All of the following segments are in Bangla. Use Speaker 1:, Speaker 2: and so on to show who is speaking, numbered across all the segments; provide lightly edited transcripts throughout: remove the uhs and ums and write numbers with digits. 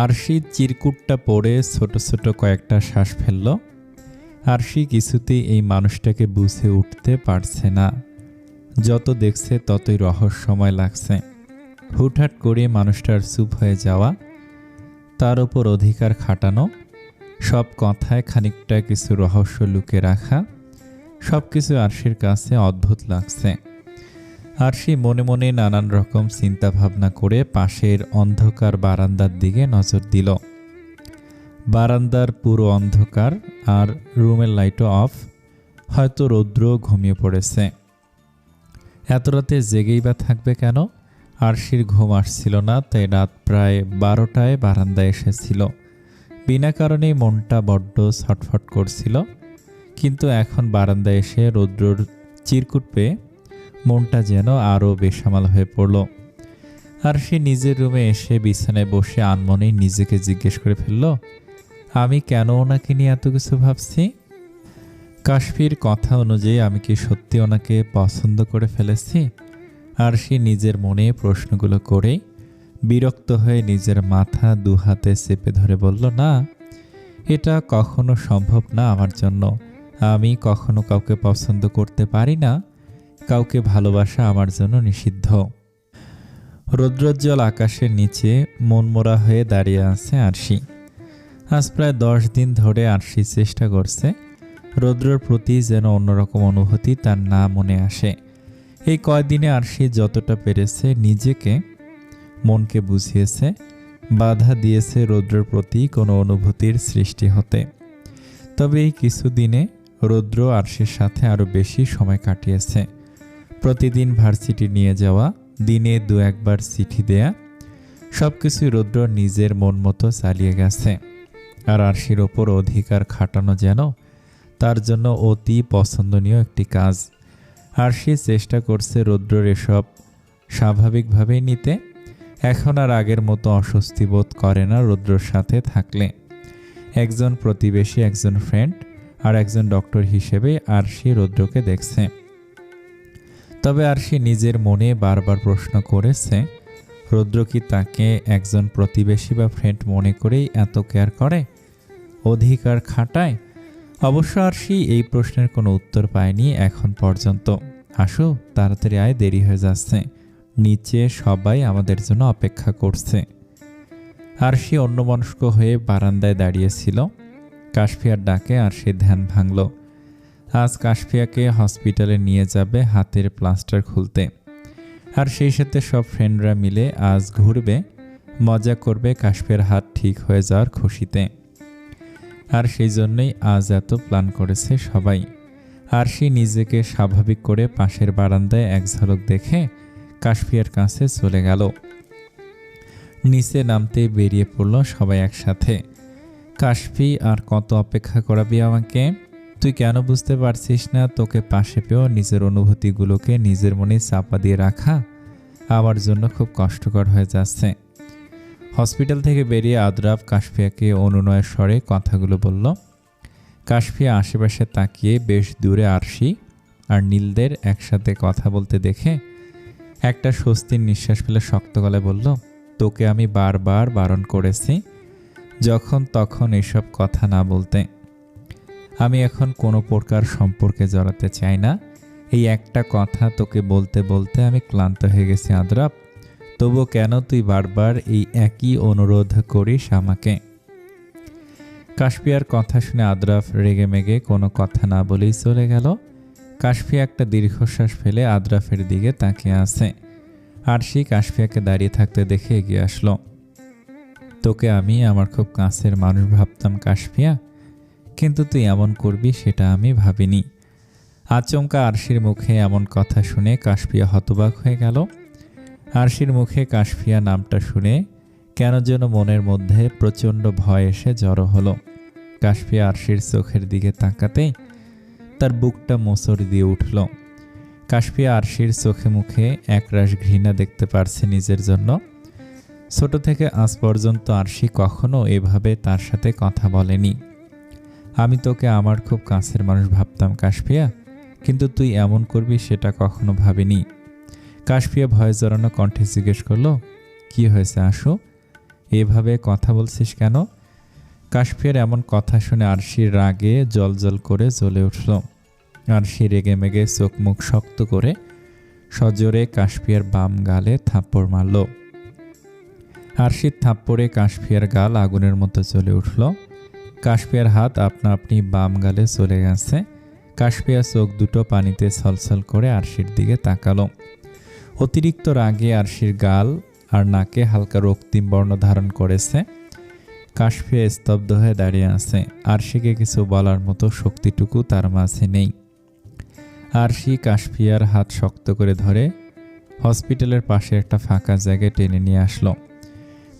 Speaker 1: আরশি চিরকুটটা পড়ে ছোট ছোট কয়েকটা শ্বাস ফেলল। আরশি কিছুতেই এই মানুষটাকে বুঝে উঠতে পারছে না। যত দেখছে ততই রহস্যময় লাগছে। হুটহাট করে মানুষটার চুপ হয়ে যাওয়া, তার ওপর অধিকার খাটানো, সব কথায় খানিকটা কিছু রহস্য লুকে রাখা, সব কিছু আরশির কাছে অদ্ভুত লাগছে। আরশি মনে মনে নানান রকম চিন্তা ভাবনা করে পাশের অন্ধকার বারান্দার দিকে নজর দিল। বারান্দার পুরো অন্ধকার, আর রুমের লাইটও অফ। হয়তো রৌদ্র ঘুমিয়ে পড়েছে। এত রাতে জেগেই বা থাকবে কেন? আরশির ঘুম আসছিল না, তাই রাত প্রায় 12টায় বারান্দায় এসেছিল। বিনা কারণেই মনটা বড্ড ছটফট করছিল, কিন্তু এখন বারান্দায় এসে রৌদ্রর চিরকুট পেয়ে মনটা যেন আরও বেসামাল হয়ে পড়ল। আরশি নিজের রুমে এসে বিছানায় বসে আনমনেই নিজেকে জিজ্ঞেস করে ফেলল, আমি কেন ওনাকে নিয়ে এত কিছু ভাবছি? কাশফির কথা অনুযায়ী আমি কি সত্যি ওনাকে পছন্দ করে ফেলেছি? আরশি নিজের মনে প্রশ্নগুলো করেই বিরক্ত হয়ে নিজের মাথা দুহাতে চেপে ধরে বলল, না, এটা কখনো সম্ভব না আমার জন্য। আমি কখনো কাউকে পছন্দ করতে পারি না। কাউকে ভালোবাসা আমার জন্য নিষিদ্ধ। রৌদ্রোজ্জ্বল আকাশের নিচে মনমরা হয়ে দাঁড়িয়ে আছে আরশি। আজ প্রায় 10 দিন ধরে আরশি চেষ্টা করছে রৌদ্রের প্রতি যেন অন্যরকম অনুভূতি তার না মনে আসে। এই কয়দিনে আরশি যতটা পেরেছে নিজেকে, মনকে বুঝিয়েছে, বাধা দিয়েছে রৌদ্রের প্রতি কোনো অনুভূতির সৃষ্টি হতে। তবে এই কিছুদিনে রৌদ্র আরশির সাথে আরও বেশি সময় কাটিয়েছে। প্রতিদিন ভার্সিটি নিয়ে যাওয়া, দিনে 2-1 বার চিঠি দেয়া, সব কিছুই রৌদ্র নিজের মন মতো চালিয়ে গেছে। আর আরশির ওপর অধিকার খাটানো যেন তার জন্য অতি পছন্দনীয় একটি কাজ। আরশি চেষ্টা করছে রৌদ্রর এসব স্বাভাবিকভাবেই নিতে। এখন আর আগের মতো অস্বস্তি বোধ করে না রৌদ্রর সাথে থাকলে। একজন প্রতিবেশী, একজন ফ্রেন্ড আর একজন ডক্টর হিসেবে আরশি রৌদ্রকে দেখছে। তবে আরশি নিজের মনে বারবার প্রশ্ন করেছে, রৌদ্র কি তাকে একজন প্রতিবেশী বা ফ্রেন্ড মনে করেই এত কেয়ার করে, অধিকার খাটায়? অবশ্য আরশি এই প্রশ্নের কোনো উত্তর পায়নি এখন পর্যন্ত। আসো তাড়াতাড়ি আয়, দেরি হয়ে যাচ্ছে, নিচে সবাই আমাদের জন্য অপেক্ষা করছে। আরশি অন্যমনস্ক হয়ে বারান্দায় দাঁড়িয়েছিল। কাশফিয়ার ডাকে আরশির ধ্যান ভাঙল। আজ কাশফিয়াকে হসপিটালে নিয়ে যাবে হাতের প্লাস্টার খুলতে। আর সেই সাথে সব ফ্রেন্ডরা মিলে আজ ঘুরবে, মজা করবে কাশফিয়ার হাত ঠিক হয়ে যাওয়ার খুশিতে। আর সেই জন্যই আজ এত প্ল্যান করেছে সবাই। আরশি নিজেকে স্বাভাবিক করে পাশের বারান্দায় এক ঝলক দেখে কাশফিয়ার কাছে চলে গেল। নিচে নামতে বেরিয়ে পড়ল সবাই একসাথে। কাশফি, আর কত অপেক্ষা করাবি আমাকে? তুই কেন বুঝতে পারছিস না তোকে পাশে পেয়েও নিজের অনুভূতিগুলোকে নিজের মনে চাপা দিয়ে রাখা আমার জন্য খুব কষ্টকর হয়ে যাচ্ছে। হসপিটাল থেকে বেরিয়ে আদ্রাফ কাশফিয়াকে অনুনয়ের স্বরে কথাগুলো বলল। কাশফিয়া আশেপাশে তাকিয়ে বেশ দূরে আরশি আর নীলদের একসাথে কথা বলতে দেখে একটা স্বস্তির নিঃশ্বাস ফেলে শক্ত গলায় বলল, তোকে আমি বারবার বারণ করেছি যখন তখন এসব কথা না বলতে। আমি এখন কোনো প্রকার সম্পর্কে জড়াতে চাই না। এই একটা কথা তোকে বলতে বলতে আমি ক্লান্ত হয়ে গেছি আদ্রাফ। তবু কেন তুই বারবার এই একই অনুরোধ করিস আমাকে? কাশফিয়ার কথা শুনে আদ্রাফ রেগে মেগে কোনো কথা না বলেই চলে গেল। কাশফিয়া একটা দীর্ঘশ্বাস ফেলে আদ্রাফের দিকে তাকিয়ে আছে। আরশি কাশফিয়াকে দাঁড়িয়ে থাকতে দেখে এগিয়ে আসলো। তোকে আমি আমার খুব কাছের মানুষ ভাবতাম কাশফিয়া, কিন্তু তুই এমন করবি সেটা আমি ভাবিনি। আচমকা আরশির মুখে এমন কথা শুনে কাশফিয়া হতবাক হয়ে গেল। আরশির মুখে কাশফিয়া নামটা শুনে কেন যেন মনের মধ্যে প্রচণ্ড ভয় এসে জড়ো হলো। কাশফিয়া আরশির চোখের দিকে তাকাতেই তার বুকটা মোচড় দিয়ে উঠল। কাশফিয়া আরশির চোখে মুখে একরাশ ঘৃণা দেখতে পারছে নিজের জন্য। ছোট থেকে আজ পর্যন্ত আরশি কখনো এভাবে তার সাথে কথা বলেনি। আমি তোকে আমার খুব কাছের মানুষ ভাবতাম কাশফিয়া, কিন্তু তুই এমন করবি সেটা কখনো ভাবিনি। কাশফিয়া ভয়ে জড়ানো কণ্ঠে জিজ্ঞেস করলো, কি হয়েছে আশু? এভাবে কথা বলছিস কেন? কাশফিয়ার এমন কথা শুনে আরশির রাগে জ্বলজ্বল করে জ্বলে উঠল। আরশি রেগে মেগে চোখ মুখ শক্ত করে সজোরে কাশফিয়ার বাম গালে থাপ্পড় মারল। আরশির থাপ্পড়ে কাশফিয়ার গাল আগুনের মতো জ্বলে উঠল। কাশফিয়ার হাত আপনা আপনি বাম গালে চলে গেছে। কাশফিয়া চোখ দুটো পানিতে ছলছল করে আরশির দিকে তাকালো। অতিরিক্ত রাগে আরশির গাল আর নাকে হালকা রক্তিম বর্ণ ধারণ করেছে। কাশফিয়া স্তব্ধ হয়ে দাঁড়িয়ে আছে। আরশিকে কিছু বলার মতো শক্তিটুকু তার মাঝে নেই। আরশি কাশফিয়ার হাত শক্ত করে ধরে হসপিটালের পাশে একটা ফাঁকা জায়গায় টেনে নিয়ে আসলো।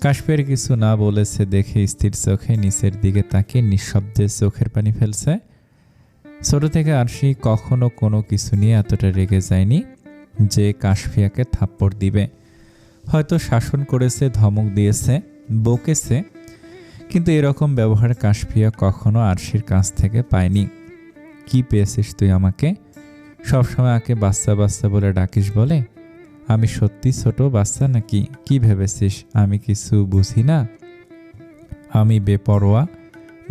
Speaker 1: কাশফিয়ার কিছু না বলেছে দেখে স্থির চোখে নিচের দিকে তাকিয়ে নিঃশব্দে চোখের পানি ফেলছে। ছোট থেকে আরশি কখনো কোনো কিছু নিয়ে এতটা রেগে যায়নি যে কাশফিয়াকে থাপ্পড় দিবে। হয়তো শাসন করেছে, ধমক দিয়েছে, বকেছে, কিন্তু এরকম ব্যবহার কাশফিয়া কখনো আরশির কাছ থেকে পায়নি। কি পেয়েছিস তুই আমাকে? সবসময় আকে বাচ্চা বাচ্চা বলে ডাকিস বলে? আমি সত্যি ছোট বাচ্চা নাকি? কি ভেবেছিস আমি কিছু বুঝি না? আমি বেপরোয়া,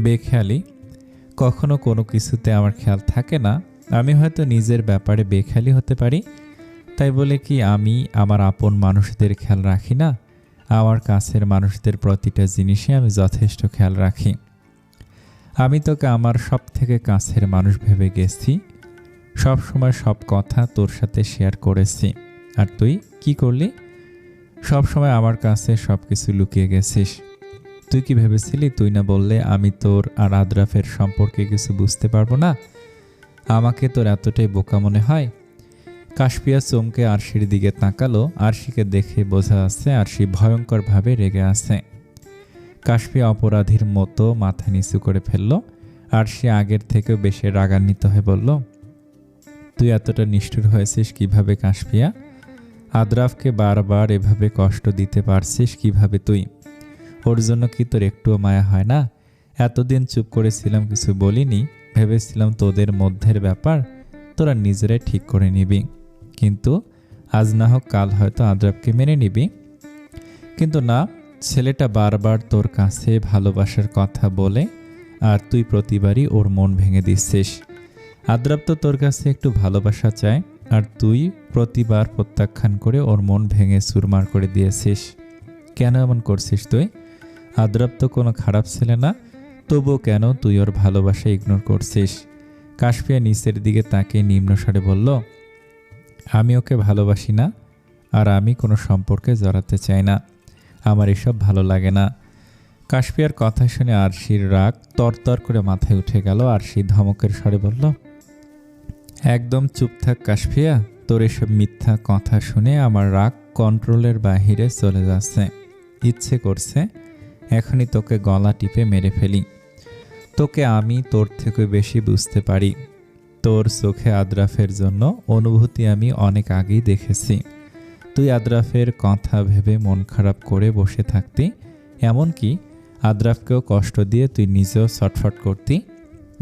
Speaker 1: বেখেয়ালি, কখনো কোনো কিছুতে আমার খেয়াল থাকে না। আমি হয়তো নিজের ব্যাপারে বেখেয়ালি হতে পারি, তাই বলে কি আমি আমার আপন মানুষদের খেয়াল রাখি না? আমার কাছের মানুষদের প্রতিটা জিনিসে আমি যথেষ্ট খেয়াল রাখি। আমি তোকে আমার সব থেকে কাছের মানুষ ভেবে গেছি, সব সময় সব কথা তোর সাথে শেয়ার করেছি। আর তুই কি করলি? সব সময় আমার কাছে সব কিছু লুকিয়ে গেছিস। তুই কি ভেবেছিলি তুই না বললে আমি তোর আর আদ্রাফের সম্পর্কে কিছু বুঝতে পারবো না? আমাকে তোর এতটাই বোকা মনে হয়? কাশফিয়া চমকে আরশির দিকে তাকালো। আরশিকে দেখে বোঝা যাচ্ছে আরশি ভয়ঙ্করভাবে রেগে আছে। কাশফিয়া অপরাধীর মতো মাথা নিচু করে ফেলল। আরশি আগের থেকেও বেশি রাগান্বিত হয়ে বলল, তুই এতটা নিষ্ঠুর হয়েছিস কিভাবে কাশফিয়া? আদ্রাফকে বারবার এভাবে কষ্ট দিতে পারছিস কিভাবে তুই? ওর জন্য কি তোর একটুও মায়া হয় না? এতদিন চুপ করেছিলাম, কিছু বলিনি, ভেবেছিলাম তোদের মধ্যের ব্যাপার তোরা নিজেরাই ঠিক করে নিবি, কিন্তু আজ না হোক কাল হয়তো আদ্রাফকে মেনে নিবি। কিন্তু না, ছেলেটা বারবার তোর কাছে ভালোবাসার কথা বলে আর তুই প্রতিবারই ওর মন ভেঙে দিচ্ছিস। আদ্রাফ তো তোর কাছে একটু ভালোবাসা চায় আর তুই প্রতিবার প্রত্যাখ্যান করে ওর মন ভেঙে চুরমার করে দিয়েছিস। কেন এমন করছিস তুই? আদ্রাফ তো কোনো খারাপ ছেলে না, তবুও কেন তুই ওর ভালোবাসা ইগনোর করছিস? কাশফিয়া নিচের দিকে তাকিয়ে নিম্নস্বরে বলল, আমি ওকে ভালোবাসি না আর আমি কোনো সম্পর্কে জড়াতে চাই না। আমার এসব ভালো লাগে না। কাশফিয়ার কথা শুনে আরশির রাগ তরতর করে মাথায় উঠে গেল। আরশি ধমকের স্বরে বলল, একদম চুপ থাক কাশফিয়া। তোর এসব মিথ্যা কথা শুনে আমার রাগ কন্ট্রোলের বাহিরে চলে যাচ্ছে। ইচ্ছে করছে এখনই তোকে গলা টিপে মেরে ফেলি। তোকে আমি তোর থেকে বেশি বুঝতে পারি। তোর চোখে আদ্রাফের জন্য অনুভূতি আমি অনেক আগেই দেখেছি। তুই আদ্রাফের কথা ভেবে মন খারাপ করে বসে থাকতি, এমনকি আদ্রাফকেও কষ্ট দিয়ে তুই নিজেও ছটফট করতি।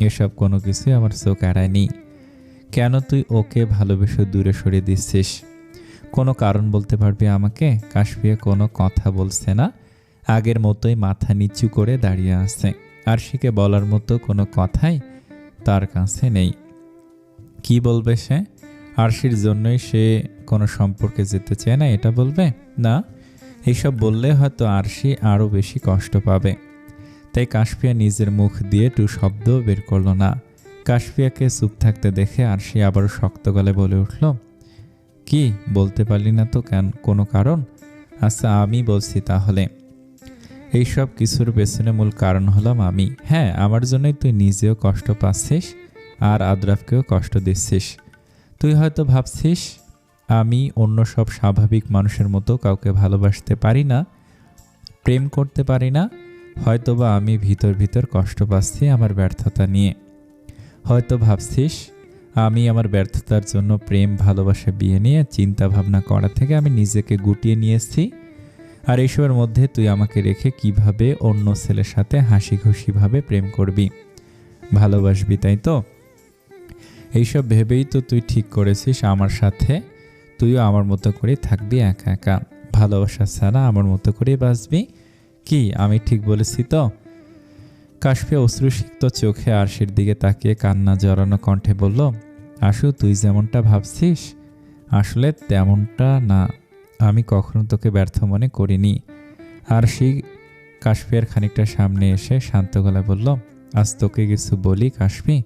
Speaker 1: এসব কোনো কিছুই আমার চোখ এড়ায়নি। কেন তুই ওকে ভালোবেসে দূরে সরিয়ে দিচ্ছিস? কোনো কারণ বলতে পারবি আমাকে? কাশফিয়া কোনো কথা বলছে না, আগের মতোই মাথা নিচু করে দাঁড়িয়ে আছে। আরশিকে বলার মতো কোনো কথাই তার কাছে নেই। কি বলবে সে? আরশির জন্যই সে কোনো সম্পর্কে যেতে চায় না এটা বলবে? না, এইসব বললে হয়তো আরশি আরও বেশি কষ্ট পাবে। তাই কাশফিয়া নিজের মুখ দিয়ে একটু শব্দ বের করল না। কাশফিয়াকে চুপ থাকতে দেখে আরশি আবারও শক্ত গলায় বলে উঠল, কি বলতে পারলি না তো? কেন, কোনো কারণ? আচ্ছা আমি বলছি তাহলে। এইসব কিছুর পেছনে মূল কারণ হলাম আমি। হ্যাঁ, আমার জন্যই তুই নিজেও কষ্ট পাচ্ছিস আর আদ্রাফকেও কষ্ট দিচ্ছিস। তুই হয়তো ভাবছিস আমি অন্য সব স্বাভাবিক মানুষের মতো কাউকে ভালোবাসতে পারি না, প্রেম করতে পারি না। হয়তোবা আমি ভিতর ভিতর কষ্ট পাচ্ছি আমার ব্যর্থতা নিয়ে। হয়তো ভাবছিস আমি আমার ব্যর্থতার জন্য প্রেম ভালোবাসা বিয়ে নিয়ে চিন্তা ভাবনা করা থেকে আমি নিজেকে গুটিয়ে নিয়েছি। আর এইসবের মধ্যে তুই আমাকে রেখে কিভাবে অন্য ছেলের সাথে হাসি খুশিভাবে প্রেম করবি, ভালোবাসবি, তাই তো? এইসব ভেবেই তো তুই ঠিক করেছিস আমার সাথে তুইও আমার মতো করে থাকবি একা একা, ভালোবাসা ছাড়া আমার মতো করে বাঁচবি। কি আমি ঠিক বলেছি তো? কাশফিয়া অশ্রুসিক্ত চোখে আরশির দিকে তাকিয়ে কান্না জড়ানো কণ্ঠে বলল, আশু, তুই যেমনটা ভাবছিস আসলে তেমনটা না। আমি কখনো তোকে ব্যর্থ মনে করিনি। আরশি কাশফিয়ার খানিকটা সামনে এসে শান্ত গলায় বলল, আজ তোকে কিছু বলি কাশফি,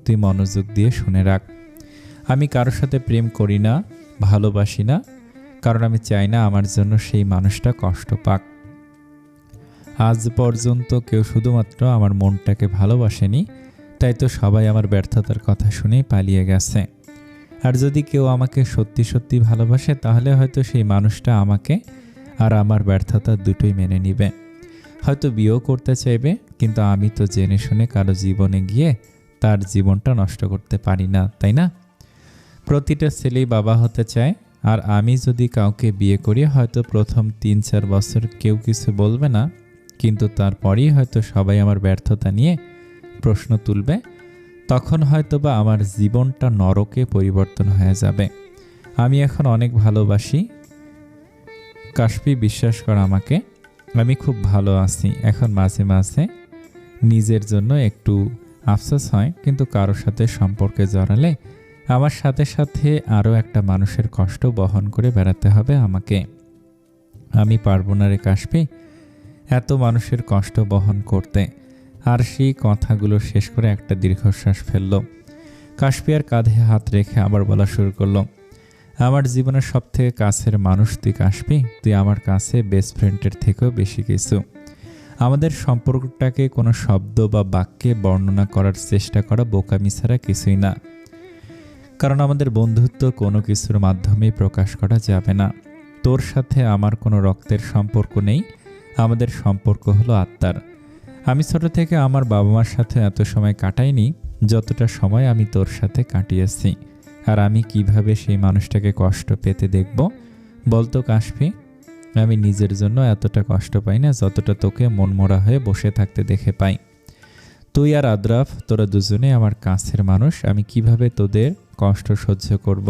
Speaker 1: তুই মনোযোগ দিয়ে শুনে রাখ। আমি কারোর সাথে প্রেম করি না, ভালোবাসি না, কারণ আমি চাই না আমার জন্য সেই মানুষটা কষ্ট পাক। আজ পর্যন্ত কেউ শুধুমাত্র আমার মনটাকে ভালোবাসেনি, তাই তো সবাই আমার ব্যর্থতার কথা শুনেই পালিয়ে গেছে। আর যদি কেউ আমাকে সত্যি সত্যি ভালোবাসে তাহলে হয়তো সেই মানুষটা আমাকে আর আমার ব্যর্থতা দুটোই মেনে নিবে, হয়তো বিয়েও করতে চাইবে। কিন্তু আমি তো জেনে শুনে কারো জীবনে গিয়ে তার জীবনটা নষ্ট করতে পারি না, তাই না? প্রতিটা ছেলেই বাবা হতে চায়, আর আমি যদি কাউকে বিয়ে করি হয়তো প্রথম 3-4 বছর কেউ কিছু বলবে না, কিন্তু তারপরেই হয়তো সবাই আমার ব্যর্থতা নিয়ে প্রশ্ন তুলবে। তখন হয়তো বা আমার জীবনটা নরকে পরিবর্তন হয়ে যাবে। আমি এখন অনেক ভালোবাসি কাশফি, বিশ্বাস কর আমাকে, আমি খুব ভালো আছি। এখন মাঝে মাঝে নিজের জন্য একটু আফসোস হয়, কিন্তু কারোর সাথে সম্পর্কে জড়ালে আমার সাথে সাথে আরও একটা মানুষের কষ্ট বহন করে বেড়াতে হবে আমাকে। আমি পারবো না রে কাশফি এত মানুষের কষ্ট বহন করতে। আর সেই কথাগুলো শেষ করে একটা দীর্ঘশ্বাস ফেলল। কাশফিয়ার কাঁধে হাত রেখে আবার বলা শুরু করলো, আমার জীবনের সব থেকে কাছের মানুষ তুই কাশফি, তুই আমার কাছে বেস্ট ফ্রেন্ডের থেকেও বেশি কিছু। আমাদের সম্পর্কটাকে কোনো শব্দ বা বাক্যে বর্ণনা করার চেষ্টা করা বোকামি ছাড়া কিছুই না, কারণ আমাদের বন্ধুত্ব কোনো কিছুর মাধ্যমেই প্রকাশ করা যাবে না। তোর সাথে আমার কোনো রক্তের সম্পর্ক নেই, আমাদের সম্পর্ক হলো আত্মার। আমি ছোট থেকে আমার বাবা মার সাথে এত সময় কাটাইনি যতটা সময় আমি তোর সাথে কাটিয়েছি। আর আমি কিভাবে সেই মানুষটাকে কষ্ট পেতে দেখব বলতো কাশফি? আমি নিজের জন্য এতটা কষ্ট পাই না যতটা তোকে মনমরা হয়ে বসে থাকতে দেখে পাই। তুই আর আদ্রাফ, তোরা দুজনে আমার কাছের মানুষ, আমি কিভাবে তোদের কষ্ট সহ্য করব?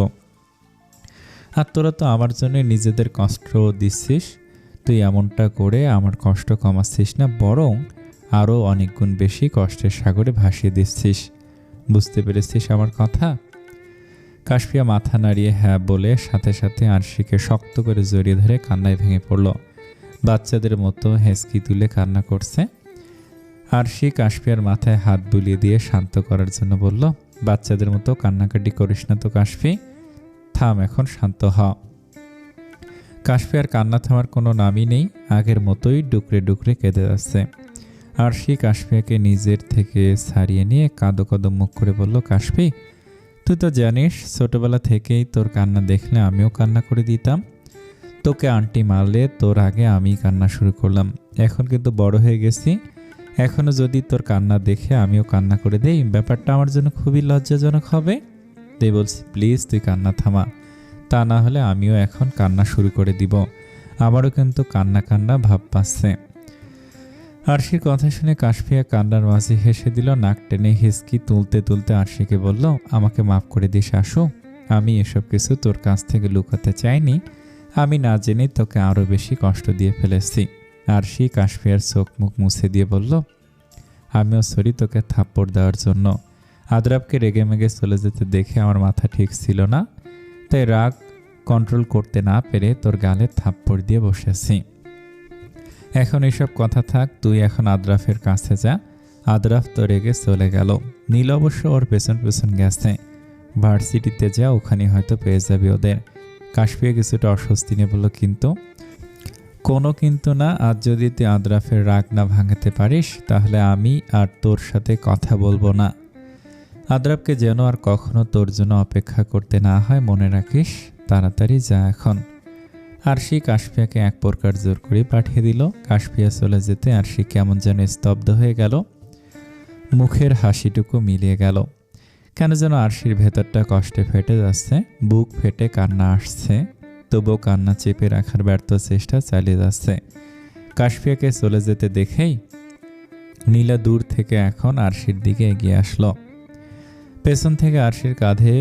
Speaker 1: আর তোরা তো আমার জন্য নিজেদের কষ্ট দিচ্ছিস। তুই এমনটা করে আমার কষ্ট কমাচ্ছিস না, বরং আরও অনেক গুণ বেশি কষ্টের সাগরে ভাসিয়ে দিচ্ছিস। বুঝতে পেরেছিস আমার কথা? কাশফিয়া মাথা নাড়িয়ে হ্যাঁ বলে সাথে সাথে আরশিকে শক্ত করে জড়িয়ে ধরে কান্নায় ভেঙে পড়ল। বাচ্চাদের মতো হেঁচকি তুলে কান্না করছে। আরশি কাশফিয়ার মাথায় হাত বুলিয়ে দিয়ে শান্ত করার জন্য বলল, বাচ্চাদের মতো কান্নাকাটি করিস না তো কাশফি, থাম, এখন শান্ত হ। কাশফিয়ার কান্না থামার কোনো নামই নেই, আগের মতোই ডুকরে ডুকরে কেঁদে যাচ্ছে। আরশি কাশফিয়াকে নিজের থেকে ছাড়িয়ে নিয়ে কাঁদো কাঁদো মুখ করে বলল, কাশফি, তুই তো জানিস ছোটবেলা থেকেই তোর কান্না দেখলে আমিও কান্না করে দিতাম। তোকে আন্টি মারলে তোর আগে আমি কান্না শুরু করলাম। এখন কিন্তু বড় হয়ে গেছি, এখনও যদি তোর কান্না দেখে আমিও কান্না করে দেই, ব্যাপারটা আমার জন্য খুবই লজ্জাজনক হবে। তাই বলছি, প্লিজ তুই কান্না থামা, তা না হলে আমিও এখন কান্না শুরু করে দিব। আমারও কিন্তু কান্না কান্না ভাব পাচ্ছে। আরশির কথা শুনে কাশফিয়া কান্নার মাঝে হেসে দিল। নাক টেনে হিসকি তুলতে তুলতে আরশিকে বলল, আমাকে মাফ করে দিস আশু, আমি এসব কিছু তোর কাছ থেকে লুকাতে চাইনি, আমি না জেনে তোকে আরও বেশি কষ্ট দিয়ে ফেলেছি। আরশি কাশফিয়ার চোখ মুখ মুছে দিয়ে বলল, আমিও সরি তোকে থাপ্পড় দেওয়ার জন্য। আদ্রাবকে রেগে মেগে চলে যেতে দেখে আমার মাথা ঠিক ছিল না, তাই রাগ কন্ট্রোল করতে না পেরে তোর গালে থাপ্পড় দিয়ে বসেছি। এখন এসব কথা থাক, তুই এখন আদ্রাফের কাছে যা। আদ্রাফ তো রেগে চলে গেল। নীল অবশ্য ওর পেছন পেছন গেছে। ভার্সিটিতে যা, ওখানে হয়তো পেয়ে যাবি ওদের। কাশফিয়া কিছুটা অস্বস্তি নিয়ে বলল, কিন্তু? কোনো কিন্তু না, আজ যদি তুই আদ্রাফের রাগ না ভাঙাতে পারিস তাহলে আমি আর তোর সাথে কথা বলবো না। আদ্রাফকে যেন আর কখনো তোর জন্য অপেক্ষা করতে না হয় মনে রাখিস, তাড়াতাড়ি যা এখন। আরশি কাশফিয়াকে এক প্রকার জোর করে পাঠিয়ে দিল। কাশফিয়া চলে যেতে আরশি কেমন যেন স্তব্ধ হয়ে গেল, মুখের হাসিটুকু মিলিয়ে গেল। কেন যেন আরশির ভেতরটা কষ্টে ফেটে যাচ্ছে, বুক ফেটে কান্না আসছে, তবুও কান্না চেপে রাখার ব্যর্থ চেষ্টা চালিয়ে যাচ্ছে। কাশফিয়াকে চলে যেতে দেখেই নীলা দূর থেকে এখন আরশির দিকে এগিয়ে আসলো। পেছন থেকে আরশির কাঁধে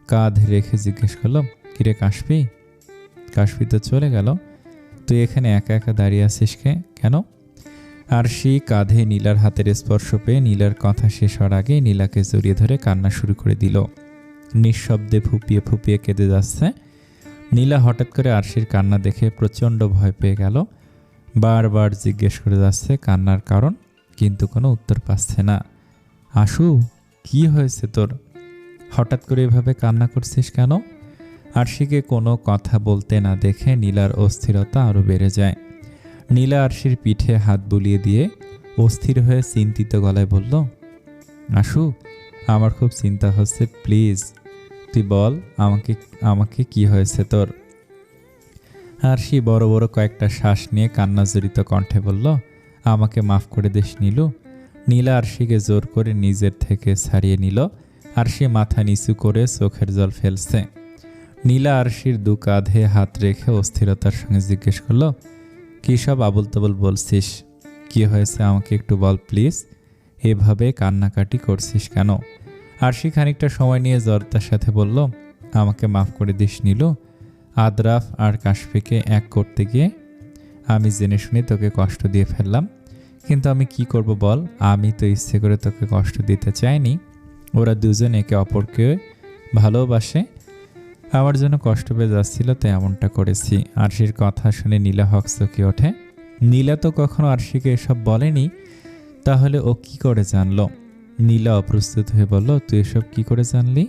Speaker 1: কাঁধ রেখে জিজ্ঞেস করলো, কিরে কাশফি? কাশফি তো চলে গেল, তুই এখানে একা একা দাঁড়িয়ে আছিস কেন? আরশি কাঁধে নীলার হাতের স্পর্শ পেয়ে নীলার কথা শেষ হওয়ার আগেই নীলাকে জড়িয়ে ধরে কান্না শুরু করে দিল। নিঃশব্দে ফুপিয়ে ফুপিয়ে কেঁদে যাচ্ছে। নীলা হঠাৎ করে আরশির কান্না দেখে প্রচণ্ড ভয় পেয়ে গেল। বারবার জিজ্ঞেস করে যাচ্ছে কান্নার কারণ, কিন্তু কোনো উত্তর পাচ্ছে না। আশু, কি হয়েছে তোর? হঠাৎ করে এভাবে কান্না করছিস কেন? আরশিকে কোনো কথা বলতে না দেখে নীলার অস্থিরতা আরও বেড়ে যায়। নীলা আরশির পিঠে হাত বুলিয়ে দিয়ে অস্থির হয়ে চিন্তিত গলায় বলল, আশু, আমার খুব চিন্তা হচ্ছে, প্লিজ তুই বল আমাকে কি হয়েছে তোর? আরশি বড় বড় কয়েকটা শ্বাস নিয়ে কান্নাজড়িত কণ্ঠে বলল, আমাকে মাফ করে দিস নীলু। নীলা আরশিকে জোর করে নিজের থেকে ছাড়িয়ে নিল। আরশি মাথা নিচু করে চোখের জল ফেলছে। নীলা আরশির দু কাঁধে হাত রেখে অস্থিরতার সঙ্গে জিজ্ঞেস করল, কী সব আবল তাবল বলছিস? কি হয়েছে আমাকে একটু বল প্লিজ। এভাবে কান্নাকাটি করছিস কেন? আরশি খানিকটা সময় নিয়ে জড়তার সাথে বলল, আমাকে মাফ করে দিস নীলু। আদ্রাফ আর কাশফিকে এক করতে গিয়ে আমি জেনে শুনে তোকে কষ্ট দিয়ে ফেললাম, কিন্তু আমি কি করব বল? আমি তো ইচ্ছে করে তোকে কষ্ট দিতে চাইনি। ওরা দুজন একে অপরকে ভালোবাসে, আমার জন্য কষ্ট পেয়ে যাচ্ছিল, তাই এমনটা করেছি। আরশির কথা শুনে নীলা হকচকে ওঠে। নীলা তো কখনো আরশিকে এসব বলেনি, তাহলে ও কি করে জানলো? নীলা অপ্রস্তুত হয়ে বলল, তুই এসব কি করে জানলি?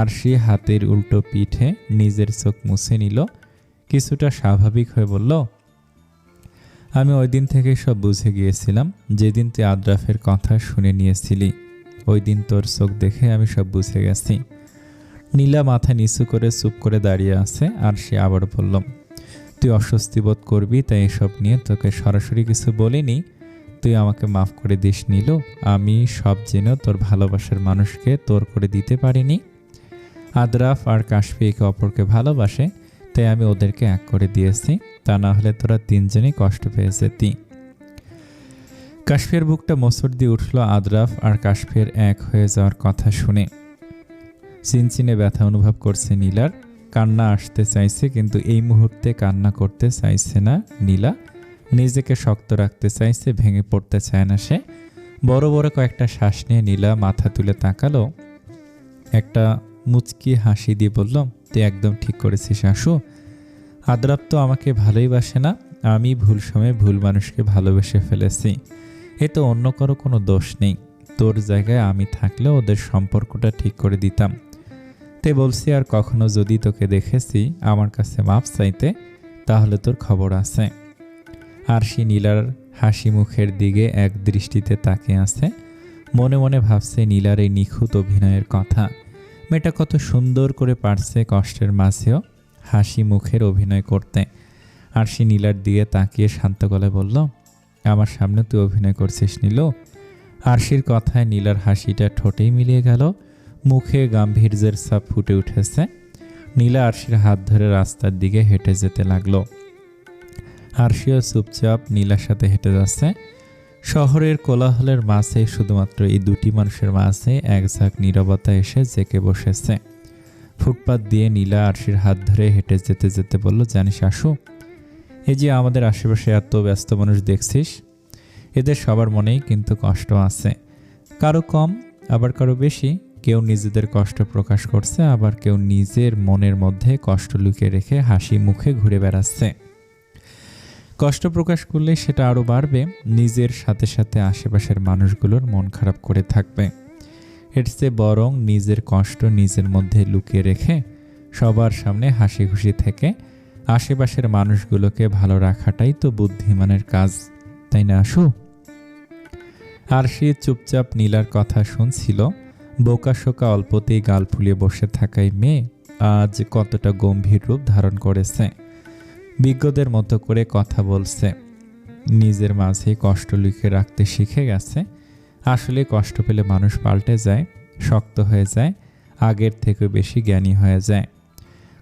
Speaker 1: আরশি হাতের উল্টো পিঠে নিজের চোখ মুছে নিল, কিছুটা স্বাভাবিক হয়ে বলল, আমি ওই দিন থেকে সব বুঝে গিয়েছিলাম। যেদিন তুই আদ্রাফের কথা শুনে নিয়েছিলি, ওই দিন তোর চোখ দেখে আমি সব বুঝে গেছি। নীলা মাথা নিচু করে চুপ করে দাঁড়িয়ে আছে। আরশি আবার বলল, তুই অস্বস্তি বোধ করবি, তাই এসব নিয়ে তোকে সরাসরি কিছু বলিনি। তুই আমাকে মাফ করে দিস নীলু। আমি সব জেনেও তোর ভালোবাসার মানুষকে তোর করে দিতে পারিনি। আদ্রাফ আর কাশফি একে অপরকে ভালোবাসে, তাই আমি ওদেরকে এক করে দিয়েছি, তা না হলে তোরা তিনজনই কষ্ট পেয়ে যেতি। কাশফির বুকটা মোচড় দিয়ে উঠল আদ্রাফ আর কাশফির এক হয়ে যাওয়ার কথা শুনে। চিনচিনে ব্যথা অনুভব করছে নীলার। কান্না আসতে চাইছে, কিন্তু এই মুহূর্তে কান্না করতে চাইছে না নীলা। নিজেকে শক্ত রাখতে চাইছে, ভেঙে পড়তে চায় না সে। বড় বড় কয়েকটা শ্বাস নিয়ে নীলা মাথা তুলে তাকালো, একটা মুচকি হাসি দিয়ে বলল, তুই একদম ঠিক করেছিস আশু। আদ্রাফ তো আমাকে ভালোই বাসে না, আমি ভুল সময়ে ভুল মানুষকে ভালোবেসে ফেলেছি। এ তো অন্য কারো কোনো দোষ নেই। তোর জায়গায় আমি থাকলে ওদের সম্পর্কটা ঠিক করে দিতাম। তে বলছি, আর কখনো যদি তোকে দেখেছি আমার কাছে মাপ চাইতে, তাহলে তোর খবর আছে। আরশি নীলার হাসি মুখের দিকে এক দৃষ্টিতে তাকিয়ে আছে। মনে মনে ভাবছে নীলার এই নিখুঁত অভিনয়ের কথা। মেয়েটা কত সুন্দর করে পারছে কষ্টের মাঝেও হাসি মুখের অভিনয় করতে। আরশি নীলার দিকে তাকিয়ে শান্ত গলায় বলল, আমার সামনে তুই অভিনয় করছিস নীলু? আরশির কথায় নীলার হাসিটা ঠোঁটেই মিলিয়ে গেল, মুখে গাম্ভীর্যের ছাপ ফুটে উঠেছে। নীলা আরশির হাত ধরে রাস্তার দিকে হেঁটে যেতে লাগলো। আরশিও চুপচাপ নীলার সাথে হেঁটে যাচ্ছে। শহরের কোলাহলের মাঝে শুধুমাত্র এই দুটি মানুষের মাঝে এক ঝাঁক নীরবতা এসে জেঁকে বসেছে। ফুটপাত দিয়ে নীলা আরশির হাত ধরে হেঁটে যেতে যেতে বলল, জানিস আশু, এই যে আমাদের আশেপাশে এত ব্যস্ত মানুষ দেখছিস, এদের সবার মনেই কিন্তু কষ্ট আছে। কারো কম, আবার কারো বেশি। কেউ নিজেদের কষ্ট প্রকাশ করছে, আবার কেউ নিজের মনের মধ্যে কষ্ট লুকিয়ে রেখে হাসি মুখে ঘুরে বেড়াচ্ছে। কষ্ট প্রকাশ করলে সেটা আরও বাড়বে, নিজের সাথে সাথে আশেপাশের মানুষগুলোর মন খারাপ করে থাকবে। এর চেয়ে বরং নিজের কষ্ট নিজের মধ্যে লুকিয়ে রেখে সবার সামনে হাসি খুশি থেকে আশেপাশের মানুষগুলোকে ভালো রাখাটাই তো বুদ্ধিমানের কাজ, তাই না আশু? আরশি চুপচাপ নীলার কথা শুনছিল। বোকাশোকা অল্পতেই গাল ফুলিয়ে বসে থাকায় মেয়ে আজ কতটা গম্ভীর রূপ ধারণ করেছে। বিজ্ঞদের মতো করে কথা বলছে, নিজের মাঝে কষ্ট লুকিয়ে রাখতে শিখে গেছে। আসলে কষ্ট পেলে মানুষ পাল্টে যায়, শক্ত হয়ে যায়, আগের থেকে বেশি জ্ঞানী হয়ে যায়।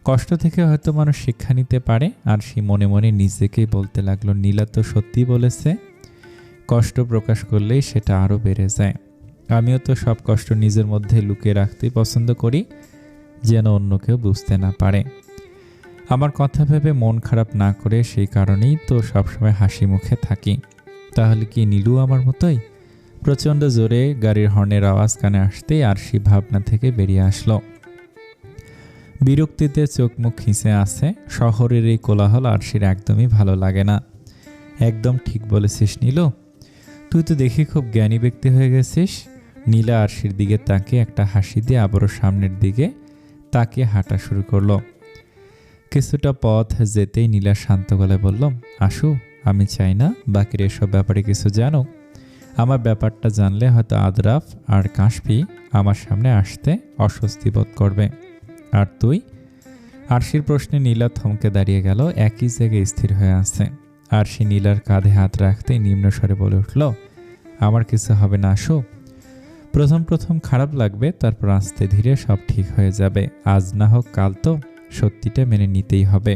Speaker 1: কষ্ট থেকে হয়তো মানুষ শিক্ষা নিতে পারে। আর সে মনে মনে নিজেকেই বলতে লাগলো, নীলা তো সত্যি বলেছে, কষ্ট প্রকাশ করলেই সেটা আরও বেড়ে যায়। আমিও তো সব কষ্ট নিজের মধ্যে লুকিয়ে রাখতে পছন্দ করি, যেন অন্য কেউ বুঝতে না পারে। আমার কথা ভেবে মন খারাপ না করে সেই কারণেই তো সবসময় হাসি মুখে থাকি। তাহলে কি নীলু আমার মতোই? প্রচণ্ড জোরে গাড়ির হর্নের আওয়াজ কানে আসতেই আরশি ভাবনা থেকে বেরিয়ে আসলো। বিরক্তিতে চোখ মুখ খিঁচে আছে। শহরের এই কোলাহল আরশির একদমই ভালো লাগে না। একদম ঠিক বলেছিস নীলু, তুই তো দেখি খুব জ্ঞানী ব্যক্তি হয়ে গেছিস। নীলা আরশির দিকে তাকিয়ে একটা হাসি দিয়ে আবারও সামনের দিকে তাকিয়ে হাঁটা শুরু করলো। কিছুটা পথ যেতেই নীলা শান্ত গলায় বলল, আসু, আমি চাই না বাকির এসব ব্যাপারে কিছু জানো। আমার ব্যাপারটা জানলে হয়তো আদরাফ আর কাশফি আমার সামনে আসতে অস্বস্তি বোধ করবে। আর তুই? আরশির প্রশ্নে নীলা থমকে দাঁড়িয়ে গেল, একই জায়গায় স্থির হয়ে আছে। আরশি নীলার কাঁধে হাত রাখতেই নিম্নস্বরে বলে উঠল, আমার কিছু হবে না আসু। প্রথম প্রথম খারাপ লাগবে, তারপর আস্তে ধীরে সব ঠিক হয়ে যাবে। আজ না হোক কাল তো সত্যিটা মেনে নিতেই হবে।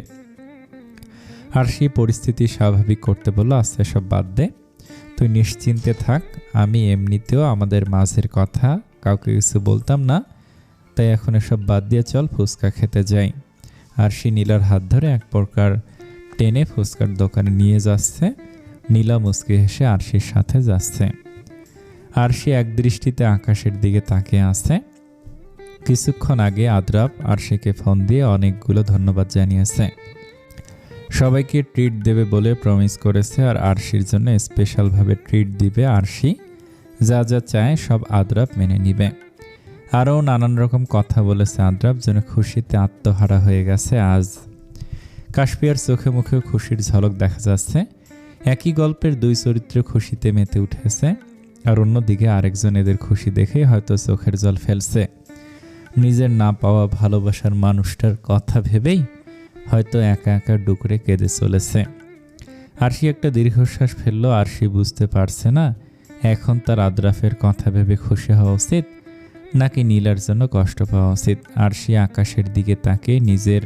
Speaker 1: আরশি পরিস্থিতি স্বাভাবিক করতে বলল, আস্তে সব বাদ দে, তুই নিশ্চিন্তে থাক। আমি এমনিতেও আমাদের মাঝের কথা কাউকে কিছু বলতাম না, তাই এখন এসব বাদ দিয়ে চল ফুচকা খেতে যাই। আরশি নীলার হাত ধরে এক প্রকার টেনে ফুচকার দোকানে নিয়ে যাচ্ছে। নীলা মুচকি হেসে আরশির সাথে যাচ্ছে। আরশি এক দৃষ্টিতে আকাশের দিকে তাকিয়ে আছে। কিছুক্ষণ আগে আদরাফ আরশিকে ফোন দিয়ে অনেকগুলো ধন্যবাদ জানিয়েছে। সবাইকে ট্রিট দেবে বলে প্রমিস করেছে, আর আরশির জন্য স্পেশালভাবে ট্রিট দিবে আরশি। যা যা চায় সব আদরাফ মেনে নিবে। আরও নানান রকম কথা বলেছে আদরাফ, যেন খুশিতে আত্মহারা হয়ে গেছে আজ। কাশফিয়ার চোখে মুখেও খুশির ঝলক দেখা যাচ্ছে। একই গল্পের দুই চরিত্র খুশিতে মেতে উঠেছে, আর অন্যদিকে আরেকজন এদের খুশি দেখে হয়তো চোখের জল ফেলছে। নিজের না পাওয়া ভালোবাসার মানুষটার কথা ভেবেই হয়তো একা একা ডুকরে কেঁদে চলেছে। আরশি একটা দীর্ঘশ্বাস ফেলল। আরশি বুঝতে পারছে না এখন তার আদরাফের কথা ভেবে খুশি হওয়া উচিত নাকি নীলার জন্য কষ্ট পাওয়া উচিত। আরশি আকাশের দিকে তাকিয়ে নিজের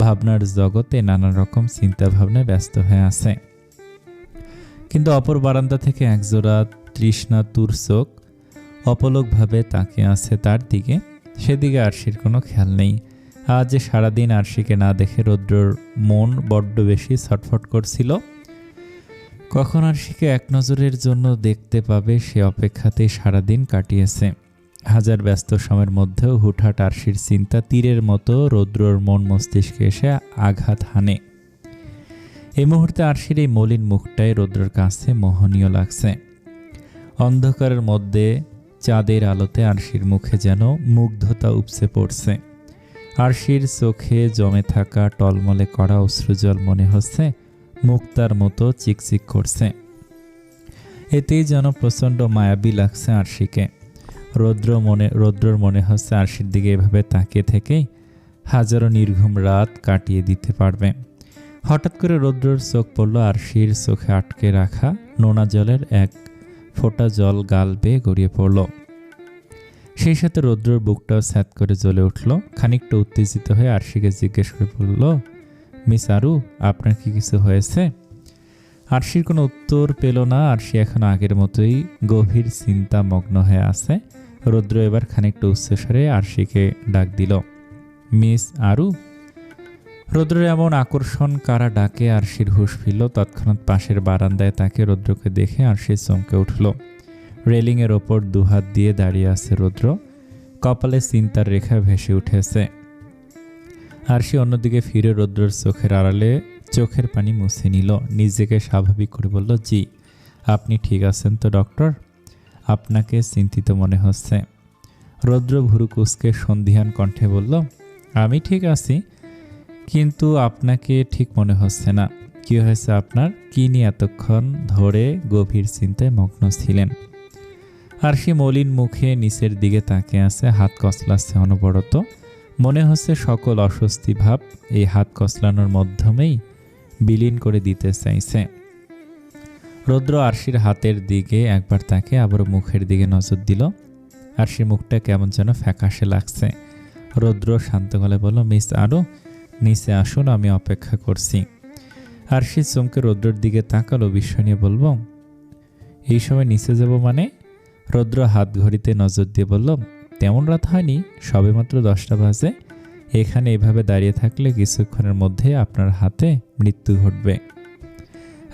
Speaker 1: ভাবনার জগতে নানা রকম চিন্তা ভাবনায় ব্যস্ত হয়ে আছে। কিন্তু অপর বারান্দা থেকে একজোড়া তৃষ্ণাতুর চোখ অপলকভাবে তাকিয়ে আছে তার দিকে। সেদিকে আরশির কোনো খেয়াল নেই। আজ সারাদিন আরশিকে না দেখে রৌদ্রর মন বড্ড বেশি ছটফট করছিল। কখন আরশিকে এক নজরের জন্য দেখতে পাবে সে অপেক্ষাতেই সারাদিন কাটিয়েছে। হাজার ব্যস্ত সময়ের মধ্যেও হুটহাট আরশির চিন্তা তীরের মতো রৌদ্রর মন মস্তিষ্কে এসে আঘাত হানে। এই মুহূর্তে আরশির এই মলিন মুখটাই রৌদ্রর কাছে মোহনীয় লাগছে। অন্ধকারের মধ্যে চাঁদের আলোতে আরশির মুখে যেন মুগ্ধতা উপচে পড়ছে। আরশির চোখে জমে থাকা টলমলে করা অশ্রুজল মনে হচ্ছে মুক্তার মতো চিকচিক করছে। এতেই যেন প্রচণ্ড মায়াবী লাগছে আরশিকে। রৌদ্রর মনে হচ্ছে আরশির দিকে এভাবে তাকিয়ে থেকেই হাজারো নির্ঘুম রাত কাটিয়ে দিতে পারবে। হঠাৎ করে রৌদ্রর চোখ পড়ল আরশির চোখে আটকে রাখা নোনা জলের এক ফোঁটা জল গাল বেয়ে গড়িয়ে পড়ল। সেই সাথে রৌদ্রর বুকটাও স্যাঁত করে জ্বলে উঠল। খানিকটা উত্তেজিত হয়ে আরশিকে জিজ্ঞেস করে বলল, মিস আরু, আপনার কি কিছু হয়েছে? আরশির কোনো উত্তর পেল না। আরশি এখন আগের মতোই গভীর চিন্তা মগ্ন হয়ে আছে। রৌদ্র এবার খানিকটা উচ্চস্বরে আরশিকে ডাক দিল, মিস আরু। রৌদ্রের এমন আকর্ষণ কারা ডাকে আরশির হুঁশ ফিরল। তৎক্ষণাৎ পাশের বারান্দায় তাকে রৌদ্রকে দেখে আরশি চমকে উঠল। রেলিংয়ের ওপর দুহাত দিয়ে দাঁড়িয়ে আছে রৌদ্র। কপালে চিন্তার রেখা ভেসে উঠেছে। আরশি অন্যদিকে ফিরে রৌদ্রর চোখের আড়ালে চোখের পানি মুছে নিল। নিজেকে স্বাভাবিক করে বলল, জি, আপনি ঠিক আছেন তো ডক্টর? আপনাকে চিন্তিত মনে হচ্ছে। রৌদ্র ভুরু কুঁচকে সন্ধিহান কণ্ঠে বলল, আমি ঠিক আছি, কিন্তু আপনাকে ঠিক মনে হচ্ছে না। কি হয়েছে আপনার? কি নিয়ে এতক্ষণ ধরে গভীর চিন্তায় মগ্ন ছিলেন? আরশি মলিন মুখে নিচের দিকে তাকিয়ে আছে, হাত কচলাচ্ছে অনবরত। মনে হচ্ছে সকল অস্বস্তি ভাব এই হাত কচলানোর মাধ্যমেই বিলীন করে দিতে চাইছে। রৌদ্র আরশির হাতের দিকে একবার তাকে আবার মুখের দিকে নজর দিল। আরশির মুখটা কেমন যেন ফ্যাকাশে লাগছে। রৌদ্র শান্ত গলায় বলল, মিস আরু, নিচে আসুন, আমি অপেক্ষা করছি। আরশি চমকে রৌদ্রের দিকে তাকালো, বিস্ময় নিয়ে বলব, এই সময় নিচে যাব মানে? রৌদ্র হাত ঘড়িতে নজর দিয়ে বলল, তেমন রাত হয়নি, সবেমাত্র 10টা বাজে। এখানে এভাবে দাঁড়িয়ে থাকলে কিছুক্ষণের মধ্যে আপনার হাতে মৃত্যু ঘটবে।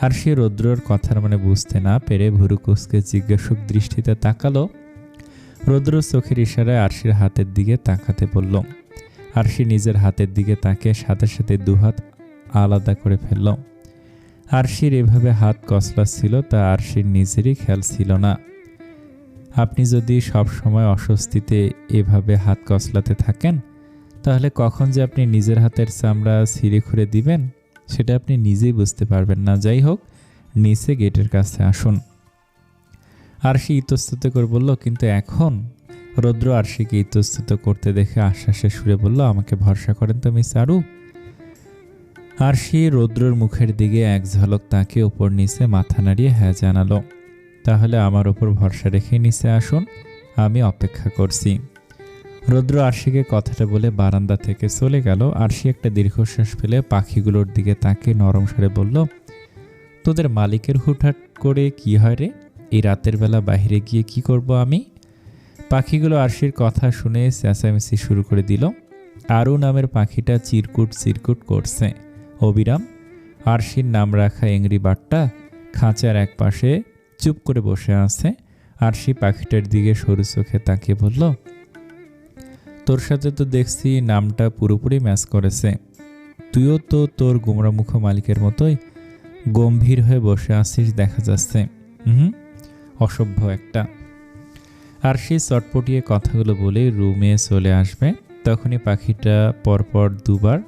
Speaker 1: আরশি রৌদ্রর কথার মানে বুঝতে না পেরে ভুরু কুঁচকে জিজ্ঞাসক দৃষ্টিতে তাকালো। রৌদ্র চোখের ইশারায় আরশির হাতের দিকে তাকাতে বলল। আরশি নিজের হাতের দিকে তাকিয়ে সাথে সাথে দুহাত আলাদা করে ফেলল। আরশির এভাবে হাত কসলাচ্ছিল তা আরশির নিজেরই খেয়াল ছিল না। আপনি যদি সব সময় অস্বস্তিতে এভাবে হাত কসলাতে থাকেন তাহলে কখন যে আপনি নিজের হাতের চামড়া ছিঁড়ে খুঁড়ে দিবেন সেটা আপনি নিজেই বুঝতে পারবেন না। যাই হোক, নিচে গেটের কাছে আসুন। আরশি ইতস্তত করে বলল, কিন্তু এখন? রৌদ্র আরশিকে ইতস্তত করতে দেখে আশ্বাসের সুরে বলল, আমাকে ভরসা করেন তো মিস আরু? আরশি রৌদ্রর মুখের দিকে এক ঝলক তাকিয়ে ওপর নিচে মাথা নাড়িয়ে হ্যাঁ জানালো। তাহলে আমার ওপর ভরসা রেখে নিচে আসুন, আমি অপেক্ষা করছি। রৌদ্র আরশিকে কথাটা বলে বারান্দা থেকে চলে গেল। আরশি একটা দীর্ঘশ্বাস ফেলে পাখিগুলোর দিকে তাকিয়ে নরম স্বরে বলল, তোদের মালিকের হুটহাট করে কি হয় রে? এই রাতের বেলা বাইরে গিয়ে কি করব আমি? পাখিগুলো আরশির কথা শুনে চেঁচামেচি শুরু করে দিল। আরু নামের পাখিটা চিরকুট চিরকুট করছে অবিরাম। আরশির নাম রাখা এংরি বার্ডটা খাঁচার এক পাশে চুপ করে বসে আছে। আরশি পাখিটার দিকে সরু চোখে তাকিয়ে বলল, তোর সাথে তো দেখছি নামটা পুরোপুরি ম্যাচ করেছে। তুইও তো তোর গোমরামুখ মালিকের মতোই গম্ভীর হয়ে বসে আছিস দেখা যাচ্ছে। অসভ্য একটা। আরশি চটপটিয়ে কথাগুলো বলে রুমে চলে আসবে। তখনই পাখিটা পরপর দুবার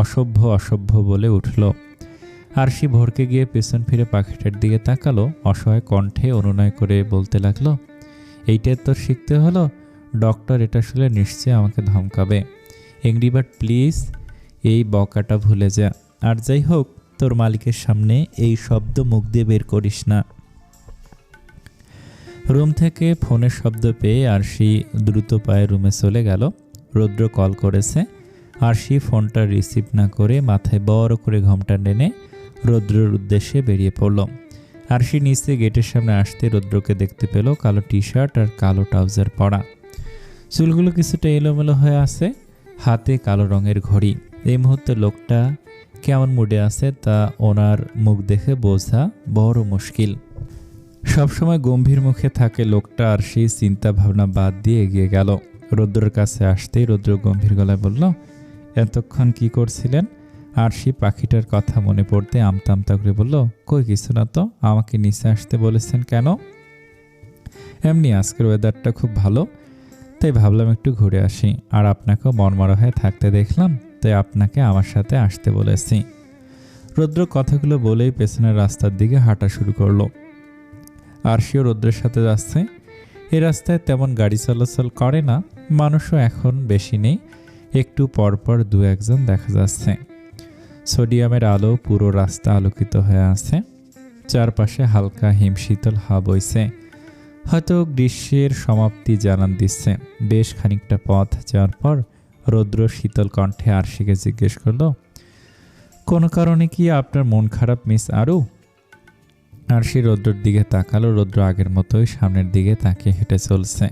Speaker 1: অসভ্য অসভ্য বলে উঠল। আরশি ভরকে গিয়ে পেছন ফিরে পাখিটার দিকে তাকালো। অসহায় কণ্ঠে অনুনয় করে বলতে লাগলো, এইটাই তোর শিখতে হলো? ডক্টর এটা শুনে নিশ্চয়ই আমাকে ধমকাবে। এংরি বার্ড প্লিজ, এই বকাটা ভুলে যা। আর যাই হোক, তোর মালিকের সামনে এই শব্দ মুখ দিয়ে বের করিস না। রুম থেকে ফোনের শব্দ পেয়ে আরশি দ্রুত পায়ে রুমে চলে গেল। রৌদ্র কল করেছে। আরশি ফোনটা রিসিভ না করে মাথায় বড় করে ঘোমটা টেনে রৌদ্রের উদ্দেশ্যে বেরিয়ে পড়ল। আরশি নিচে গেটের সামনে আসতে রৌদ্রকে দেখতে পেল কালো টি শার্ট আর কালো ট্রাউজার পরা। চুলগুলো কিছুটা এলোমেলো হয়ে আছে, হাতে কালো রঙের ঘড়ি। এই মুহূর্তে লোকটা কেমন মুডে আছে তা ওনার মুখ দেখে বোঝা বড় মুশকিল। সবসময় গম্ভীর মুখে থাকে লোকটা। আর সেই চিন্তা ভাবনা বাদ দিয়ে এগিয়ে গেল। রৌদ্রের কাছে আসতেই রৌদ্র গম্ভীর গলায় বলল, এতক্ষণ কি করছিলেন? আরশি পাখিটার কথা মনে পড়তে আমতা আমতা করে বলল, কই কিছু না তো, আমাকে নিচে আসতে বলেছেন কেন? এমনি আজকের ওয়েদারটা খুব ভালো, তাই ভাবলাম একটু ঘুরে আসি। আর আপনাকেও মনমরা হয়ে থাকতে দেখলাম, তাই আপনাকে আমার সাথে আসতে বলেছি। রৌদ্র কথাগুলো বলেই পেছনের রাস্তার দিকে হাঁটা শুরু করলো। আরশিও রৌদ্রের সাথে যাচ্ছে। এই রাস্তায় তেমন গাড়ি চলাচল করে না, মানুষও এখন বেশি নেই, একটু পরপর দু একজন দেখা যাচ্ছে। সোডিয়ামের আলো পুরো রাস্তা আলোকিত হয়ে আছে। চারপাশে হালকা হিমশীতল হাওয়া বইছে, হয়তো গ্রীষ্মের সমাপ্তি জানান দিচ্ছে। বেশ খানিকটা পথ যাওয়ার পর রৌদ্র শীতল কণ্ঠে আরশিকে জিজ্ঞেস করলো, কোনো কারণে কি আপনার মন খারাপ মিস আরু? আরশি রৌদ্রের দিকে তাকালো। রৌদ্র আগের মতোই সামনের দিকে তাকিয়ে হেঁটে চলছে।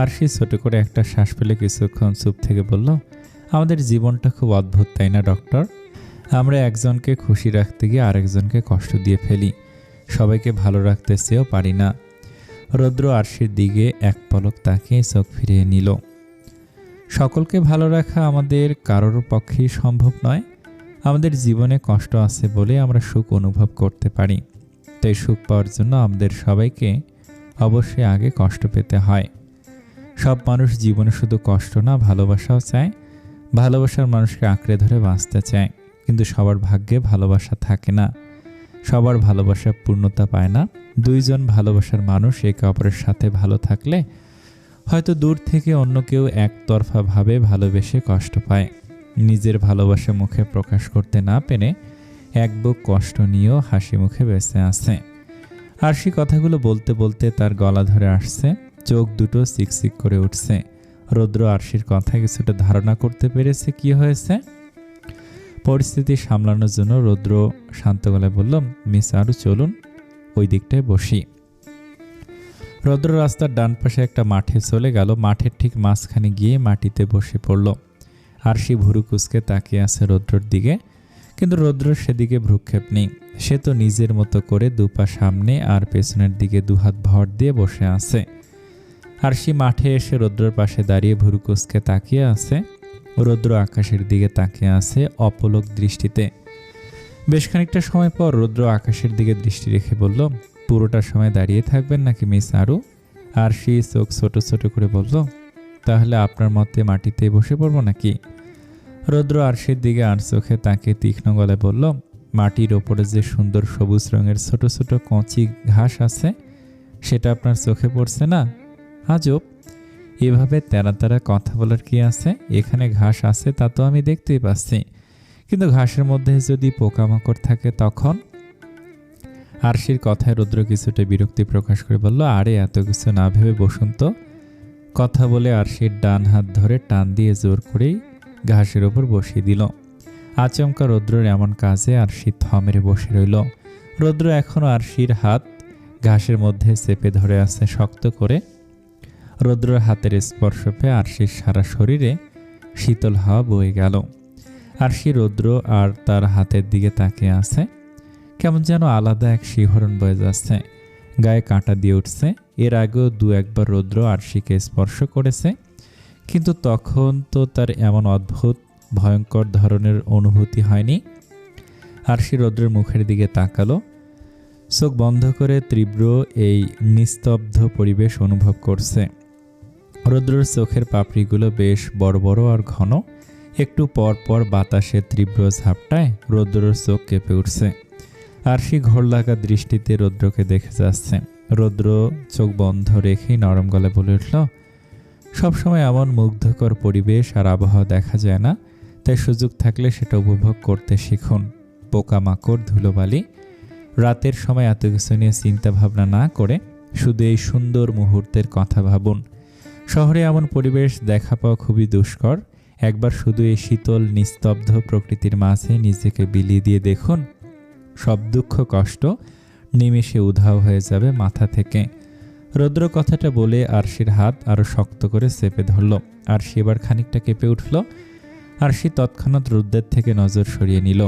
Speaker 1: আরশি ছোট করে একটা শ্বাস ফেলে কিছুক্ষণ চুপ থেকে বলল, আমাদের জীবনটা খুব অদ্ভুত, তাই না ডক্টর? আমরা একজনকে খুশি রাখতে গিয়ে আরেকজনকে কষ্ট দিয়ে ফেলি, সবাইকে ভালো রাখতে চেয়েও পারি না। রৌদ্র আরশির দিকে এক পলক তাকিয়ে চোখ ফিরিয়ে নিল। সকলকে ভালো রাখা আমাদের কারোর পক্ষেই সম্ভব নয়। আমাদের জীবনে কষ্ট আছে বলে আমরা সুখ অনুভব করতে পারি। তাই সুখ পাওয়ার জন্য আমাদের সবাইকে অবশ্যই আগে কষ্ট পেতে হয়। সব মানুষ জীবনে শুধু কষ্ট না, ভালোবাসাও চায়। ভালোবাসার মানুষকে আঁকড়ে ধরে বাঁচতে চায়, কিন্তু সবার ভাগ্যে ভালোবাসা থাকে না। সবার ভালোবাসা পূর্ণতা পায় না। দুইজন ভালোবাসার মানুষ একে অপরের সাথে ভালো থাকলে হয়তো দূর থেকে অন্য কেউ একতরফাভাবে ভালোবেসে কষ্ট পায়। নিজের ভালোবাসা মুখে প্রকাশ করতে না পেরে এক বুক কষ্ট নিয়েও হাসি মুখে বেঁচে আছে। আরশি কথাগুলো বলতে বলতে তার গলা ধরে আসছে, চোখ দুটো চিকচিক করে উঠছে। রৌদ্র আরশির কথা কিছুটা ধারণা করতে পেরেছে কি হয়েছে। পরিস্থিতি সামলানোর জন্য রৌদ্র শান্ত গলায় বলল, মিস আরু চলুন, ওই দিকটায় বসি। রৌদ্র রাস্তার ডান পাশে একটা মাঠে চলে গেল। মাঠের ঠিক মাঝখানে গিয়ে মাটিতে বসে পড়ল। আরশি ভুরু কুঁচকে তাকিয়ে আছে রৌদ্রর দিকে, কিন্তু রৌদ্রর সেদিকে ভ্রুক্ষেপ নেই। সে তো নিজের মতো করে দুপা সামনে আর পেছনের দিকে দুহাত ভর দিয়ে বসে আছে। আরশি মাঠে এসে রৌদ্রর পাশে দাঁড়িয়ে ভুরু কুঁচকে তাকিয়ে আছে। রৌদ্র আকাশের দিকে তাকিয়ে আছে অপলক দৃষ্টিতে। বেশ খানিকটা সময় পর রৌদ্র আকাশের দিকে দৃষ্টি রেখে বলল, পুরোটা সময় দাঁড়িয়ে থাকবেন নাকি মিস আরু? আরশি চোখ ছোট ছোট করে বলল, তাহলে আপনার মতে মাটিতে বসে পড়ব নাকি? রৌদ্র আরশির দিকে আর চোখে তাকিয়ে তীক্ষ্ণ গলায় বলল, মাটির ওপরে যে সুন্দর সবুজ রঙের ছোট ছোট কচি ঘাস আছে সেটা আপনার চোখে পড়ছে না? আজব, এভাবে তেরা তেরা কথা বলার কি আছে? এখানে ঘাস আছে তা তো আমি দেখতেই পাচ্ছি, কিন্তু ঘাসের মধ্যে যদি পোকামাকড় থাকে তখন? আরশির কথায় রৌদ্র কিছুটা বিরক্তি প্রকাশ করে বলল, আরে এত কিছু না ভেবে বসুন তো। কথা বলে আরশির ডান হাত ধরে টান দিয়ে জোর করেই ঘাসের ওপর বসিয়ে দিল। আচমকা রৌদ্রের এমন কাজে আরশি থমেরে বসে রইল। রৌদ্র এখনও আরশির হাত ঘাসের মধ্যে চেপে ধরে আছে শক্ত করে। রৌদ্রের হাতের স্পর্শ পেয়ে আরশির সারা শরীরে শীতল হাওয়া বয়ে গেল। আরশি রৌদ্র আর তার হাতের দিকে তাকিয়ে আছে। কেমন যেন আলাদা এক শিহরণ বয়ে যাচ্ছে, গায়ে কাঁটা দিয়ে উঠছে। এর আগেও দু একবার রৌদ্র আরশিকে স্পর্শ করেছে, কিন্তু তখন তো তার এমন অদ্ভুত ভয়ঙ্কর ধরনের অনুভূতি হয়নি। আরশি রৌদ্রের মুখের দিকে তাকালো, চোখ বন্ধ করে তীব্র এই নিস্তব্ধ পরিবেশ অনুভব করছে। রৌদ্রের চোখের পাপড়িগুলো বেশ বড় বড় আর ঘন। একটু পর পর বাতাসের তীব্র ঝাপটায় রৌদ্রের চোখ কেঁপে উঠছে। আরশি ঘোর লাগা দৃষ্টিতে রৌদ্রকে দেখে যাচ্ছে। রৌদ্র চোখ বন্ধ রেখেই নরম গলায় বলে উঠল, সবসময় এমন মুগ্ধকর পরিবেশ আর আবহাওয়া দেখা যায় না, তাই সুযোগ থাকলে সেটা উপভোগ করতে শিখুন। পোকামাকড়, ধুলোবালি, রাতের সময় এত কিছু নিয়ে চিন্তা ভাবনা না করে শুধু এই সুন্দর মুহূর্তের কথা ভাবুন। শহরে এমন পরিবেশ দেখা পাওয়া খুবই দুষ্কর। একবার শুধু এই শীতল নিস্তব্ধ প্রকৃতির মাঝে নিজেকে বিলিয়ে দিয়ে দেখুন, সব দুঃখ কষ্ট নিমেষে উধাও হয়ে যাবে মাথা থেকে। রৌদ্র কথাটা বলে আরশির হাত আরো শক্ত করে চেপে ধরল। আরশি এবার খানিকটা কেঁপে উঠল। আরশি তৎক্ষণাৎ রৌদ্রের থেকে নজর সরিয়ে নিল।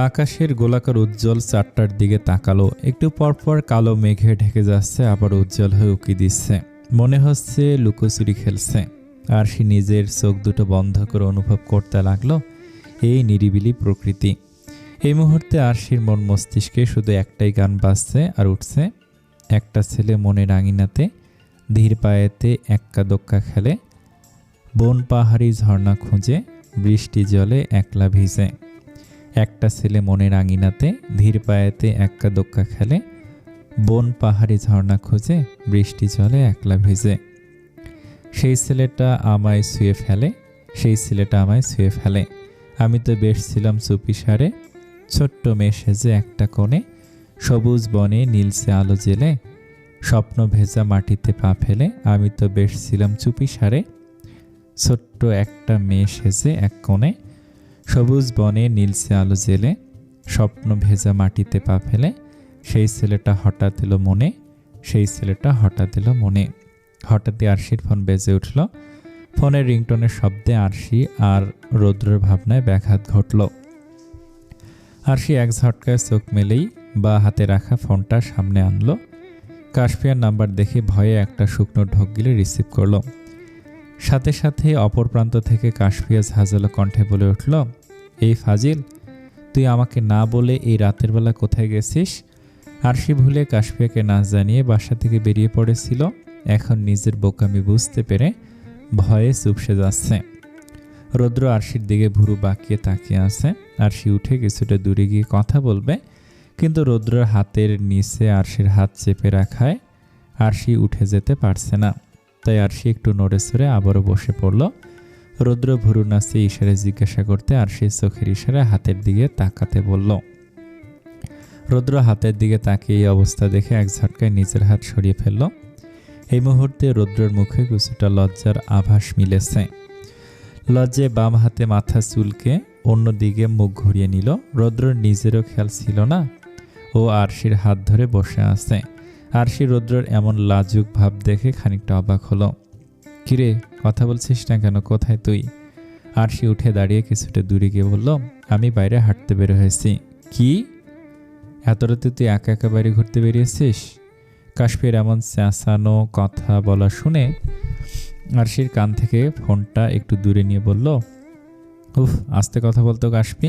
Speaker 1: আকাশের গোলাকার উজ্জ্বল চাঁদটার দিকে তাকালো। একটু পরপর কালো মেঘে ঢেকে যাচ্ছে, আবার উজ্জ্বল হয়ে উকি দিচ্ছে। মনে হচ্ছে লুকোচুরি খেলছে। আরশি নিজের চোখ দুটো বন্ধ করে অনুভব করতে লাগলো এই নিরিবিলি প্রকৃতি। এই মুহূর্তে আরশির মন মস্তিষ্কে শুধু একটাই গান বাজছে আর উঠছে, একটা ছেলে মনের আঙিনাতে ধীর পায়েতে এক্কা দোক্কা খেলে, বন পাহাড়ি ঝর্ণা খুঁজে বৃষ্টি জলে একলা ভিজে। একটা ছেলে মনের আঙিনাতে ধীর পায়েতে এক্কা দোক্কা খেলে, বন পাহাড়ি ঝর্ণা খুঁজে বৃষ্টি জলে একলা ভিজে। সেই ছেলেটা আমায় ছুঁয়ে ফেলে, সেই ছেলেটা আমায় ছুঁয়ে ফেলে। আমি তো বেশ ছিলাম চুপিসারে, ছোট্ট মেয়ে সেজে একটা কোণে, সবুজ বনে নীলসে আলো জেলে, স্বপ্ন ভেজা মাটিতে পা ফেলে। আমি তো বেশ ছিলাম চুপিসারে, ছোট্ট একটা মেয়ে সেজে এক কোণে, সবুজ বনে নীলসে আলো জেলে, স্বপ্ন ভেজা মাটিতে পা ফেলে। সেই ছেলেটা হঠাৎ এলো মনে, সেই ছেলেটা হঠাৎ এলো মনে। হঠাৎই আরশির ফোন বেজে উঠল। ফোনের রিংটোনের শব্দে আরশি আর রৌদ্রের ভাবনায় ব্যাঘাত ঘটল। আরশি এক ঝটকায় চোখ মেলেই বা হাতে রাখা ফোনটা সামনে আনলো। কাশফিয়ার নাম্বার দেখে ভয়ে একটা শুকনো ঢোক গিলে রিসিভ করলো। সাথে সাথে অপর প্রান্ত থেকে কাশফিয়া ঝাঁঝালো কণ্ঠে বলে উঠল, এই ফাজিল, তুই আমাকে না বলে এই রাতের বেলা কোথায় গেছিস? আরশি ভুলে কাশফিয়াকে না জানিয়ে বাসা থেকে বেরিয়ে পড়েছিল। এখন নিজের বোকামি বুঝতে পেরে ভয়ে চুপসে যাচ্ছে। রৌদ্র আরশির দিকে ভুরু বাঁকিয়ে তাকিয়ে আছে। আরশি উঠে কিছুটা দূরে গিয়ে কথা বলবে, কিন্তু রৌদ্রের হাতের নিচে আরশির হাত চেপে রাখায় আরশি উঠে যেতে পারছে না। তাই আরশি একটু নড়ে চড়ে আবারও বসে পড়ল। রৌদ্র ভুরু নাচিয়ে ইশারায় জিজ্ঞাসা করতে আরশির চোখের ইশারায় হাতের দিকে তাকাতে বলল। রৌদ্র হাতের দিকে তাকিয়ে এই অবস্থা দেখে এক ঝটকায় নিজের হাত সরিয়ে ফেলল। এই মুহূর্তে রৌদ্রের মুখে কিছুটা লজ্জার আভাস মিলেছে। লজ্জায় বাম হাতে মাথা চুলকে অন্যদিকে মুখ ঘুরিয়ে নিল। রৌদ্রের নিজেরও খেয়াল ছিল না ও আরশির হাত ধরে বসে আছে। আরশি রৌদ্রের এমন লাজুক ভাব দেখে খানিকটা অবাক হলো। কিরে, কথা বলছিস না কেন? কোথায় তুই? আরশি উঠে দাঁড়িয়ে কিছুটা দূরে গিয়ে বলল, আমি বাইরে হাঁটতে বের হয়েছি। কি? এত রাতে তুই একা একা বাইরে ঘুরতে বেরিয়েছিস? কাশফির এমন চেঁচানো কথা বলা শুনে আরশির কান থেকে ফোনটা একটু দূরে নিয়ে বলল, উফ, আস্তে কথা বলতো কাশফি,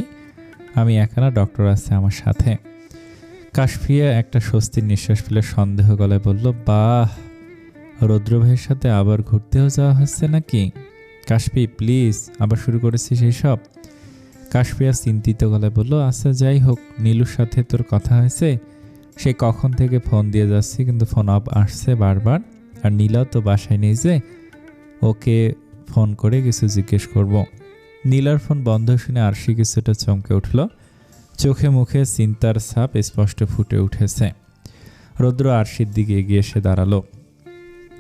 Speaker 1: আমি একা না, ডক্টর আছে আমার সাথে। কাশফিয়া একটা স্বস্তির নিঃশ্বাস ফেলে সন্দেহ গলায় বলল, বাহ, রৌদ্র ভাইয়ের সাথে আবার ঘুরতেও যাওয়া হচ্ছে নাকি? কাশফি প্লিজ, আবার শুরু করেছিস এইসব? কাশফিয়া চিন্তিত গলায় বলল, আচ্ছা যাই হোক, নীলুর সাথে তোর কথা হয়েছে? সে কখন থেকে ফোন দিয়ে যাচ্ছি, কিন্তু ফোন অফ আসছে বারবার। আর নীলাও তো বাসায় নেই যে, ওকে ফোন করে কিছু জিজ্ঞেস করব। নীলার ফোন বন্ধ শুনে আরশি কিছুটা চমকে উঠল। চোখে মুখে চিন্তার ছাপ স্পষ্ট ফুটে উঠেছে। রৌদ্র আরশির দিকে এগিয়ে এসে দাঁড়ালো।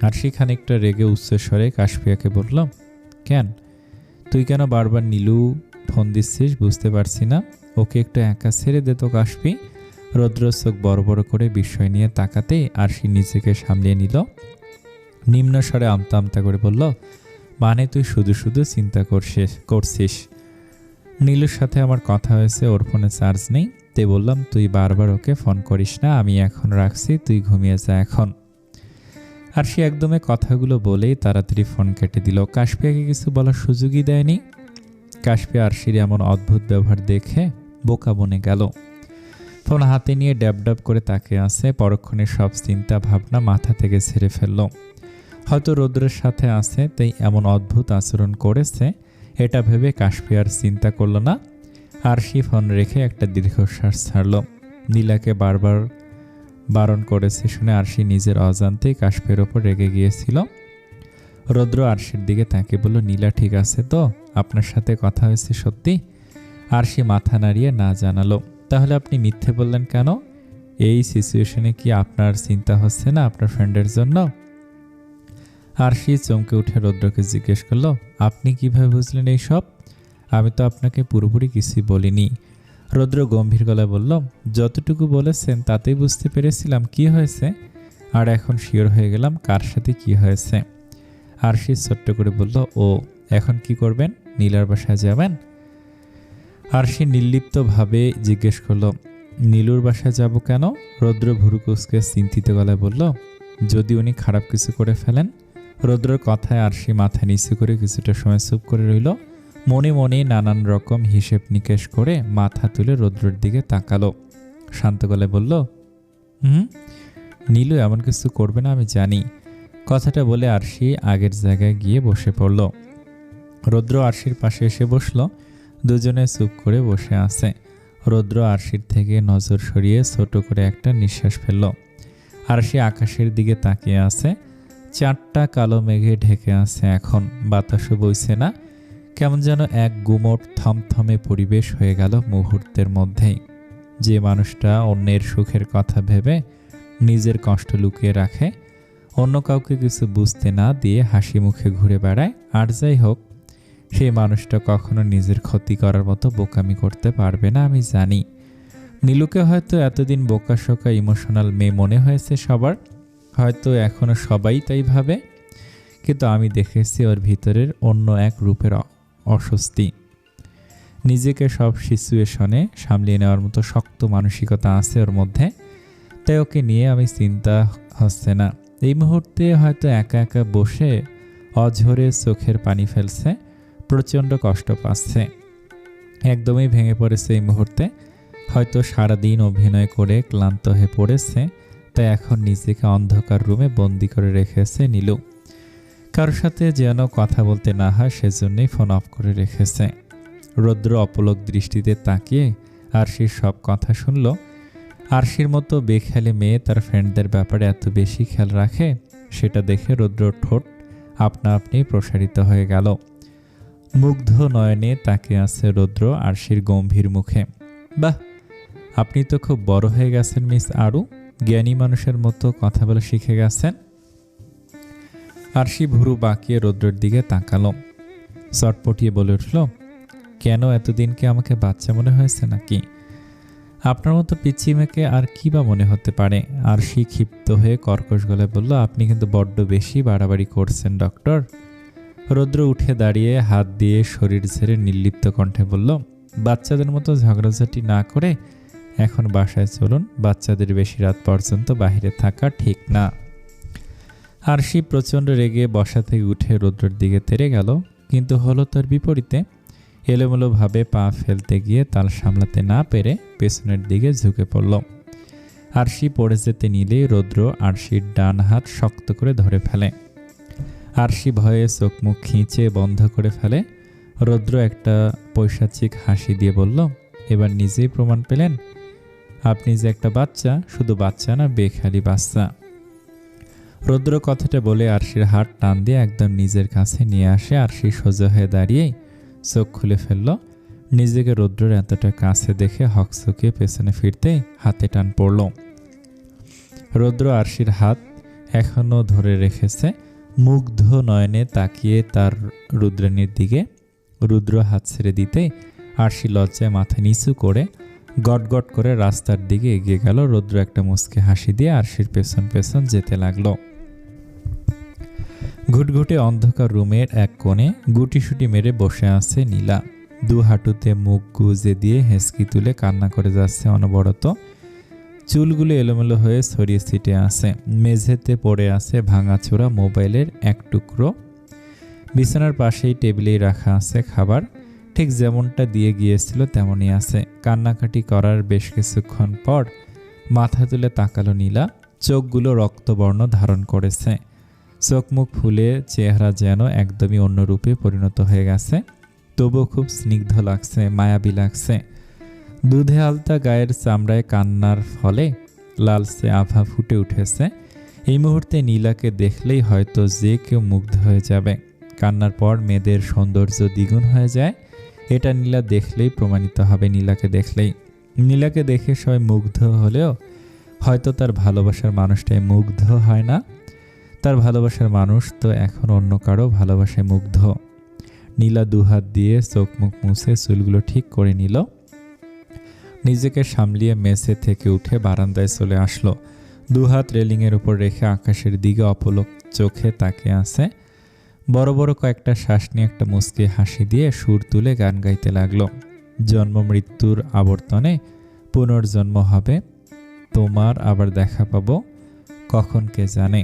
Speaker 1: আরশি খানিকটা রেগে উচ্চস্বরে কাশফিয়াকে বলল, কেন, তুই কেন বারবার নীলু ফোন দিচ্ছিস বুঝতে পারছি না। ওকে একটু একা ছেড়ে দে তো কাশফি। রৌদ্র চোখ বড় বড় করে বিস্ময় নিয়ে তাকাতেই আরশি নিজেকে সামলিয়ে নিল। নিম্ন স্বরে আমতা আমতা করে বলল, মানে তুই শুধু শুধু চিন্তা করছিস? নীলুর সাথে আমার কথা হয়েছে, ওর ফোনে চার্জ নেই, তাই বললাম তুই বারবার ওকে ফোন করিস না, আমি এখন রাখছি, তুই ঘুমিয়ে যা এখন। আরশি একদমে কথাগুলো বলেই তাড়াতাড়ি ফোন কেটে দিল। কাশফিয়াকে কিছু বলার সুযোগই দেয়নি। কাশফিয়া আরশির এমন অদ্ভুত ব্যবহার দেখে বোকা বনে গেল। ফোন হাতে নিয়ে ড্যাব ড্যাব করে তাকিয়ে আছে। পরক্ষণে সব চিন্তা ভাবনা মাথা থেকে ছেড়ে ফেলল। হয়তো রৌদ্রের সাথে আছে তাই এমন অদ্ভুত আচরণ করেছে, এটা ভেবে কাশফিয়ার চিন্তা করল না। আরশি ফোন রেখে একটা দীর্ঘশ্বাস ছাড়ল। নীলাকে বারবার বারণ করেছে শুনে আরশি নিজের অজান্তেই কাশফিয়ার ওপর রেগে গিয়েছিল। রৌদ্র আরশির দিকে তাকিয়ে বলল, নীলা ঠিক আছে তো? আপনার সাথে কথা হয়েছে সত্যি? আরশি মাথা নাড়িয়ে না জানালো। তাহলে আপনি মিথ্যে বললেন কেন? এই সিচুয়েশনে কি আপনার চিন্তা হচ্ছে না আপনার ফ্রেন্ডের জন্য? আরশি চমকে উঠে রৌদ্রকে জিজ্ঞেস করলো, আপনি কিভাবে বুঝলেন এইসব? আমি তো আপনাকে পুরোপুরি কিছুই বলিনি। রৌদ্র গম্ভীর গলায় বলল, যতটুকু বলেছেন তাতেই বুঝতে পেরেছিলাম কি হয়েছে, আর এখন শিওর হয়ে গেলাম কার সাথে কি হয়েছে। আরশি ছোট্ট করে বলল, ও এখন কি করবেন? নীলার বাসায় যাবেন? আরশি নির্লিপ্তভাবে জিজ্ঞেস করলো, নীলুর বাসায় যাব কেন? রৌদ্র ভুরু কুঁচকে চিন্তিত গলায় বলল, যদি উনি খারাপ কিছু করে ফেলেন। রৌদ্রের কথায় আরশি মাথা নিচু করে কিছুটা সময় চুপ করে রইল। মনে মনে নানান রকম হিসেব নিকেশ করে মাথা তুলে রৌদ্রের দিকে তাকালো। শান্ত গলায় বলল, নীলু এমন কিছু করবে না আমি জানি। কথাটা বলে আরশি আগের জায়গায় গিয়ে বসে পড়ল। রৌদ্র আরশির পাশে এসে বসল। দুজনে চুপ করে বসে আছে। রৌদ্র আরশির থেকে নজর সরিয়ে ছোট করে একটা নিঃশ্বাস ফেলল। আরশি আকাশের দিকে তাকিয়ে আছে। চারটা কালো মেঘে ঢেকে আছে এখন, বাতাসও বইছে না। কেমন যেন এক গুমোট থমথমে পরিবেশ হয়ে গেল মুহূর্তের মধ্যেই। যে মানুষটা অন্যের সুখের কথা ভেবে নিজের কষ্ট লুকিয়ে রাখে, অন্য কাউকে কিছু বুঝতে না দিয়ে হাসি মুখে ঘুরে বেড়ায়, আর যাই হোক, সেই মানুষটা কখনো নিজের ক্ষতি করার মতো বোকামি করতে পারবে না আমি জানি। নীলুকে হয়তো এতদিন বোকাশোকা ইমোশনাল মেয়ে মনে হয়েছে সবার, হয়তো এখনো সবাই তাই ভাবে, কিন্তু আমি দেখেছি ওর ভিতরের অন্য এক রূপের অস্বস্তি। নিজেকে সব সিচুয়েশনে সামলিয়ে নেওয়ার মতো শক্ত মানসিকতা আছে ওর মধ্যে, তাই ওকে নিয়ে আমি চিন্তা হচ্ছে না। এই মুহূর্তে হয়তো একা একা বসে অঝরে চোখের পানি ফেলছে, প্রচণ্ড কষ্ট পাচ্ছে, একদমই ভেঙে পড়েছে এই মুহূর্তে। হয়তো সারাদিন অভিনয় করে ক্লান্ত হয়ে পড়েছে, তাই এখন নিজেকে অন্ধকার রুমে বন্দি করে রেখেছে নীলু। কারোর সাথে যেন কথা বলতে না হয় সেজন্যই ফোন অফ করে রেখেছে। রৌদ্র অপলক দৃষ্টিতে তাকিয়ে আরশির সব কথা শুনল। আরশির মতো বেখেয়ালি মেয়ে তার ফ্রেন্ডদের ব্যাপারে এত বেশি খেয়াল রাখে, সেটা দেখে রৌদ্রর ঠোঁট আপনা আপনি প্রসারিত হয়ে গেল। মুগ্ধ নয়নে তাকিয়ে আছে রৌদ্র আরশির গম্ভীর মুখে। বাহ, আপনি তো খুব বড় হয়ে গেছেন মিস আরু, জ্ঞানী মানুষের মতো কথা বলা শিখে গেছেন। আরশি ভুরু বাঁকিয়ে রৌদ্রের দিকে তাকালো। চটপটিয়ে বলে উঠল, কেন এতদিনকে আমাকে বাচ্চা মনে হয়েছে নাকি? আপনার মতো পিচ্চি মেয়েকে আর কি বা মনে হতে পারে? আরশি ক্ষিপ্ত হয়ে কর্কশ গলায় বলল, আপনি কিন্তু বড্ড বেশি বাড়াবাড়ি করছেন ডক্টর। রৌদ্র উঠে দাঁড়িয়ে হাত দিয়ে শরীর ঝেড়ে নির্লিপ্ত কণ্ঠে বলল, বাচ্চাদের মতো ঝগড়াঝাটি না করে এখন বাসায় চলুন, বাচ্চাদের বেশি রাত পর্যন্ত বাইরে থাকা ঠিক না। আরশি প্রচণ্ড রেগে বসা থেকে উঠে রৌদ্রের দিকে তেড়ে গেল, কিন্তু হলো তার বিপরীতে। এলোমেলোভাবে পা ফেলতে গিয়ে তাল সামলাতে না পেরে পেছনের দিকে ঝুঁকে পড়ল। আরশি পড়ে যেতে নিলেই রৌদ্র আরশির ডান হাত শক্ত করে ধরে ফেলে। আরশি ভয়ে চোখ মুখ খিঁচে বন্ধ করে ফেলে। রৌদ্র একটা পৈশাচিক হাসি দিয়ে বলল, এবার নিজেই প্রমাণ পেলেন আপনি যে একটা বাচ্চা, শুধু বাচ্চা না, বেখালি বাচ্চা। রৌদ্র কথাটা বলে আরশির হাত টান দিয়ে একদম নিজের কাছে নিয়ে আসে। আরশি সোজা হয়ে দাঁড়িয়েই চোখ খুলে ফেলল। নিজেকে রৌদ্রের এতটা কাছে দেখে হকচকিয়ে পেছনে ফিরতেই হাতে টান পড়ল। রৌদ্র আরশির হাত এখনো ধরে রেখেছে, মুগ্ধ নয়নে তাকিয়ে তার রুদ্রাণীর দিকে। রুদ্র হাত ছেড়ে দিতেই আরশি লজ্জায় মাথা নিচু করে গটগট করে রাস্তার দিকে এগিয়ে গেল। রৌদ্র একটা মুচকে হাসি দিয়ে আরশির পেছন পেছন যেতে লাগলো। ঘুটঘুটে অন্ধকার রুমের এক কোণে গুটিসুটি মেরে বসে আছে নীলা। দু হাঁটুতে মুখ গুজে দিয়ে হেঁচকি তুলে কান্না করে যাচ্ছে অনবরত। চুলগুলো এলোমেলো হয়ে ছড়িয়ে ছিটে আছে। মেঝেতে পড়ে আছে ভাঙাচোরা মোবাইলের এক টুকরো। বিছানার পাশেই টেবিলেই রাখা আছে খাবার, ঠিক যেমনটা দিয়ে গিয়েছিল তেমনই আছে। কান্নাকাটি করার বেশ কিছুক্ষণ পর মাথা তুলে তাকালো নীলা। চোখগুলো রক্তবর্ণ ধারণ করেছে। চোখ মুখ ফুলে চেহারা যেন একদমই অন্য রূপে পরিণত হয়ে গেছে। তবুও খুব স্নিগ্ধ লাগছে, মায়াবী লাগছে। দুধে আলতা গায়ের চামড়ায় কান্নার ফলে লালচে আভা ফুটে উঠেছে। এই মুহূর্তে নীলাকে দেখলেই হয়তো যে কেউ মুগ্ধ হয়ে যাবে। কান্নার পর মেয়েদের সৌন্দর্য দ্বিগুণ হয়ে যায়, এটা নীলা দেখলেই প্রমাণিত হবে। নীলাকে দেখে সবাই মুগ্ধ হলেও হয়তো তার ভালোবাসার মানুষটাই মুগ্ধ হয় না। তার ভালোবাসার মানুষ তো এখন অন্য কারো ভালোবাসায় মুগ্ধ। নীলা দুহাত দিয়ে চোখ মুখ মুছে চুলগুলো ঠিক করে নিল। নিজেকে সামলিয়ে মেঝে থেকে উঠে বারান্দায় চলে আসলো। দুহাত রেলিংয়ের উপর রেখে আকাশের দিকে অপলক চোখে তাকিয়ে আছে। বড় বড় কয়েকটা শ্বাস নিয়ে একটা মুচকি হাসি দিয়ে সুর তুলে গান গাইতে লাগলো। জন্ম মৃত্যুর আবর্তনে পুনর্জন্ম হবে, তোমার আবার দেখা পাবো কখন কে জানে।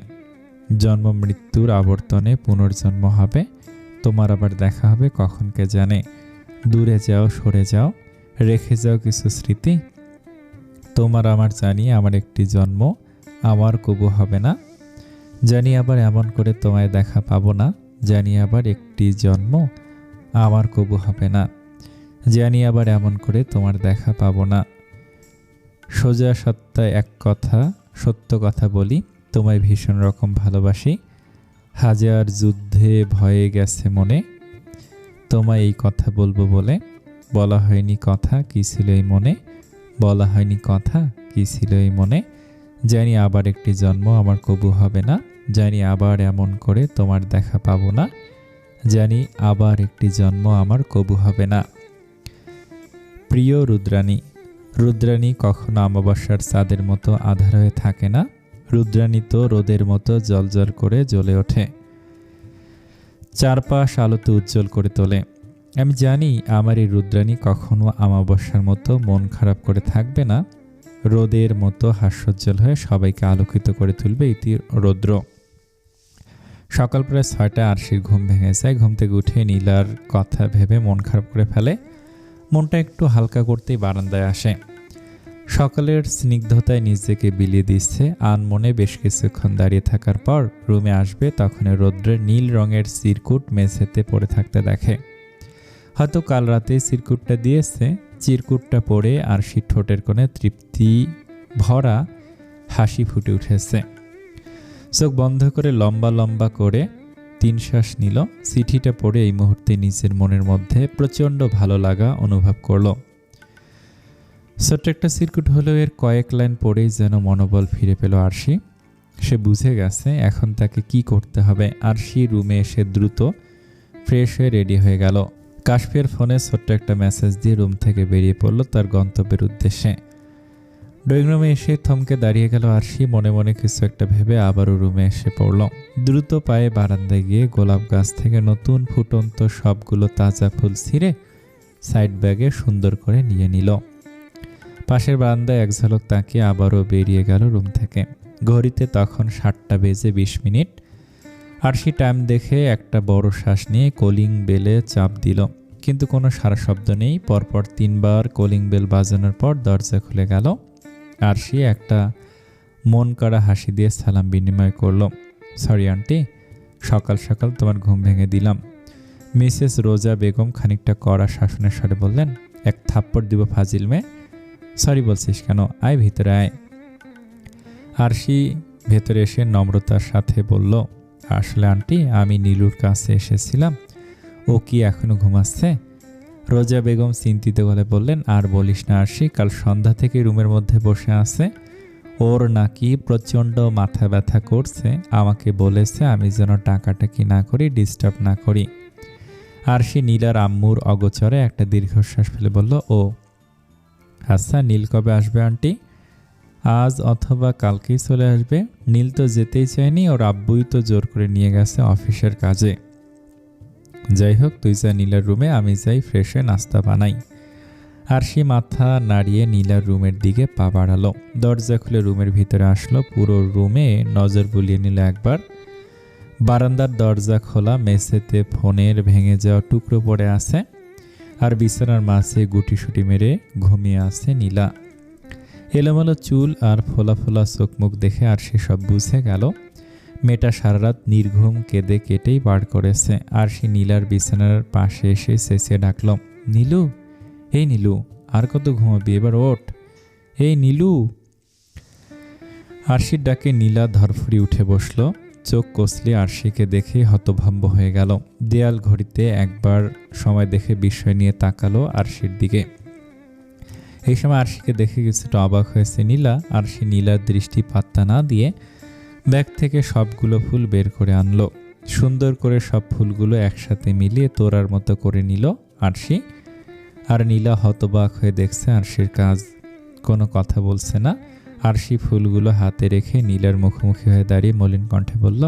Speaker 1: জন্ম মৃত্যুর আবর্তনে পুনর্জন্ম হবে, তোমার আবার দেখা হবে কখন কে জানে। দূরে যাও, সরে যাও, রেখে যাও কিছু স্মৃতি। তোমার আমার জানি আমার একটি জন্ম আমার কবু হবে না। জানি আবার এমন করে তোমায় দেখা পাবো না। জানি আবার একটি জন্ম আমার কবু হবে না। জানি আবার এমন করে তোমার দেখা পাবো না। সোজা সত্য এক কথা, সত্য কথা বলি, তোমায় ভীষণ রকম ভালোবাসি। হাজার যুদ্ধে ভয়ে গেছে মনে, তোমায় এই কথা বলবো বলে। বলা হয়নি কথা কি ছিল এই মনে, বলা হয়নি কথা কি ছিল এই মনে। জানি আবার একটি জন্ম আমার কবু হবে না। জানি আবার এমন করে তোমার দেখা পাবো না। জানি আবার একটি জন্ম আমার কবু হবে না। প্রিয় রুদ্রাণী, রুদ্রাণী কখনো অমাবস্যার চাঁদের মতো আধার হয়ে থাকে না। রুদ্রাণী তো রোদের মতো জ্বলজ্বল করে জ্বলে ওঠে, চারপাশ আলোতে উজ্জ্বল করে তোলে। আমি জানি আমার এই রুদ্রাণী কখনো অমাবস্যার মতো মন খারাপ করে থাকবে না। রোদের মতো হাস্যোজ্জ্বল হয়ে সবাইকে আলোকিত করে তুলবে। ইতি রৌদ্র। সকাল প্রায় 6টায় আরশির ঘুম ভেঙে যায়। ঘুম থেকে উঠে নীলার কথা ভেবে মন খারাপ করে ফেলে। মনটা একটু হালকা করতেই বারান্দায় আসে। সকালের স্নিগ্ধতায় নিজেকে বিলিয়ে দিচ্ছে। আনমনে বেশ কিছুক্ষণ দাঁড়িয়ে থাকার পর রুমে আসবে, তখন রৌদ্রের নীল রঙের চিরকুট মেঝেতে পড়ে থাকতে দেখে। হয়তো কাল রাতে চিরকুটটা দিয়েছে। চিরকুটটা পড়ে আরশি ঠোঁটের কোণে তৃপ্তি ভরা হাসি ফুটে উঠেছে। চোখ বন্ধ করে লম্বা লম্বা করে 3 শ্বাস নিল। চিঠিটা পড়ে এই মুহূর্তে নিজের মনের মধ্যে প্রচণ্ড ভালো লাগা অনুভব করল। ছোট্ট একটা চিরকুট হলেও এর কয়েক লাইন পড়েই যেন মনোবল ফিরে পেল আরশি। সে বুঝে গেছে এখন তাকে কি করতে হবে। আরশি রুমে এসে দ্রুত ফ্রেশ হয়ে রেডি হয়ে গেল। কাশফিয়ার ফোনে ছোট্ট একটা মেসেজ দিয়ে রুম থেকে বেরিয়ে পড়ল তার গন্তব্যের উদ্দেশ্যে। ড্রয়িং রুমে এসে থমকে দাঁড়িয়ে গেল আরশি। মনে মনে কিছু একটা ভেবে আবারও রুমে এসে পড়ল। দ্রুত পায়ে বারান্দায় গিয়ে গোলাপ গাছ থেকে নতুন ফুটন্ত সবগুলো তাজা ফুল ছিঁড়ে সাইড ব্যাগে সুন্দর করে নিয়ে নিল। পাশের বারান্দায় এক ঝলক তাকিয়ে আবারও বেরিয়ে গেল রুম থেকে। ঘড়িতে তখন 7:20। আরশি টাইম দেখে একটা বড় শ্বাস নিয়ে কলিং বেলে চাপ দিল, কিন্তু কোনো সারা শব্দ নেই। পরপর 3বার কলিং বেল বাজানোর পর দরজা খুলে গেল। আরশি একটা মন করা হাসি দিয়ে সালাম বিনিময় করল। সরি আন্টি, সকাল সকাল তোমার ঘুম ভেঙে দিলাম। মিসেস রোজা বেগম খানিকটা কড়া শাসনের স্বরে বললেন। এক থাপ্পড় দিব ফাজিল মেয়ে, সরি বলছিস কেন? আয় ভিতরে আয়। আরশি ভেতরে এসে নম্রতার সাথে বলল, আসলে আন্টি, আমি নীলুর কাছে এসেছিলাম। ও কি এখনো ঘুমাচ্ছে? রোজা বেগম চিন্তিত গলায় বললেন, আর বলিস না আরশি, কাল সন্ধ্যা থেকে রুমের মধ্যে বসে আছে। ওর নাকি প্রচণ্ড মাথা ব্যথা করছে। আমাকে বলেছে আমি যেন টাকাটাকি না করি, ডিস্টার্ব না করি। আরশি নীলার আম্মুর অগোচরে একটা দীর্ঘশ্বাস ফেলে বলল, ও আচ্ছা, নীল কবে আসবে আন্টি? আজ অথবা কালকেই চলে আসবে। নীল তো যেতেই চায়নি, ওর আব্বুই তো জোর করে নিয়ে গেছে অফিসের কাজে। যাই হোক, তুই যা নীলার রুমে, আমি যাই ফ্রেশে নাস্তা বানাই। আরশি মাথা নাড়িয়ে নীলার রুমের দিকে পা বাড়ালো। দরজা খুলে রুমের ভিতরে আসলো। পুরো রুমে নজর বুলিয়ে নিল একবার। বারান্দার দরজা খোলা, মেঝেতে ফোনের ভেঙে যাওয়া টুকরো পড়ে আছে, আর বিছানার মাঝে গুটিসুটি মেরে ঘুমিয়ে আছে নীলা। এলোমেলো চুল আর ফোলা ফোলা চোখ মুখ দেখে আরশি সব বুঝে গেল। মেয়েটা সারা রাত নির্ঘুম কেঁদে কেটেই বার করেছে। আরশি নীলার বিছানার পাশে এসে চেঁচিয়ে ডাকল, নীলু, এই নীলু, আর কত ঘুমাবি, এবার ওঠ, এই নীলু। আরশির ডাকে নীলা ধরফড়ি উঠে বসল। চোখ কষলে আরশিকে দেখে হতভম্ব হয়ে গেল। দেয়াল ঘড়িতে একবার সময় দেখে বিস্ময় নিয়ে তাকালো আরশির দিকে। এই সময় আরশিকে দেখে কিছুটা অবাক হয়েছে নীলা। আরশি নীলার দৃষ্টি পাত্তা না দিয়ে ব্যাগ থেকে সবগুলো ফুল বের করে আনলো। সুন্দর করে সব ফুলগুলো একসাথে মিলিয়ে তোড়ার মতো করে নিল আরশি। আর নীলা হতবাক হয়ে দেখছে আরশির কাজ। কোনো কথা বলছে না। আরশি ফুলগুলো হাতে রেখে নীলার মুখোমুখি হয়ে দাঁড়িয়ে মলিন কণ্ঠে বলল,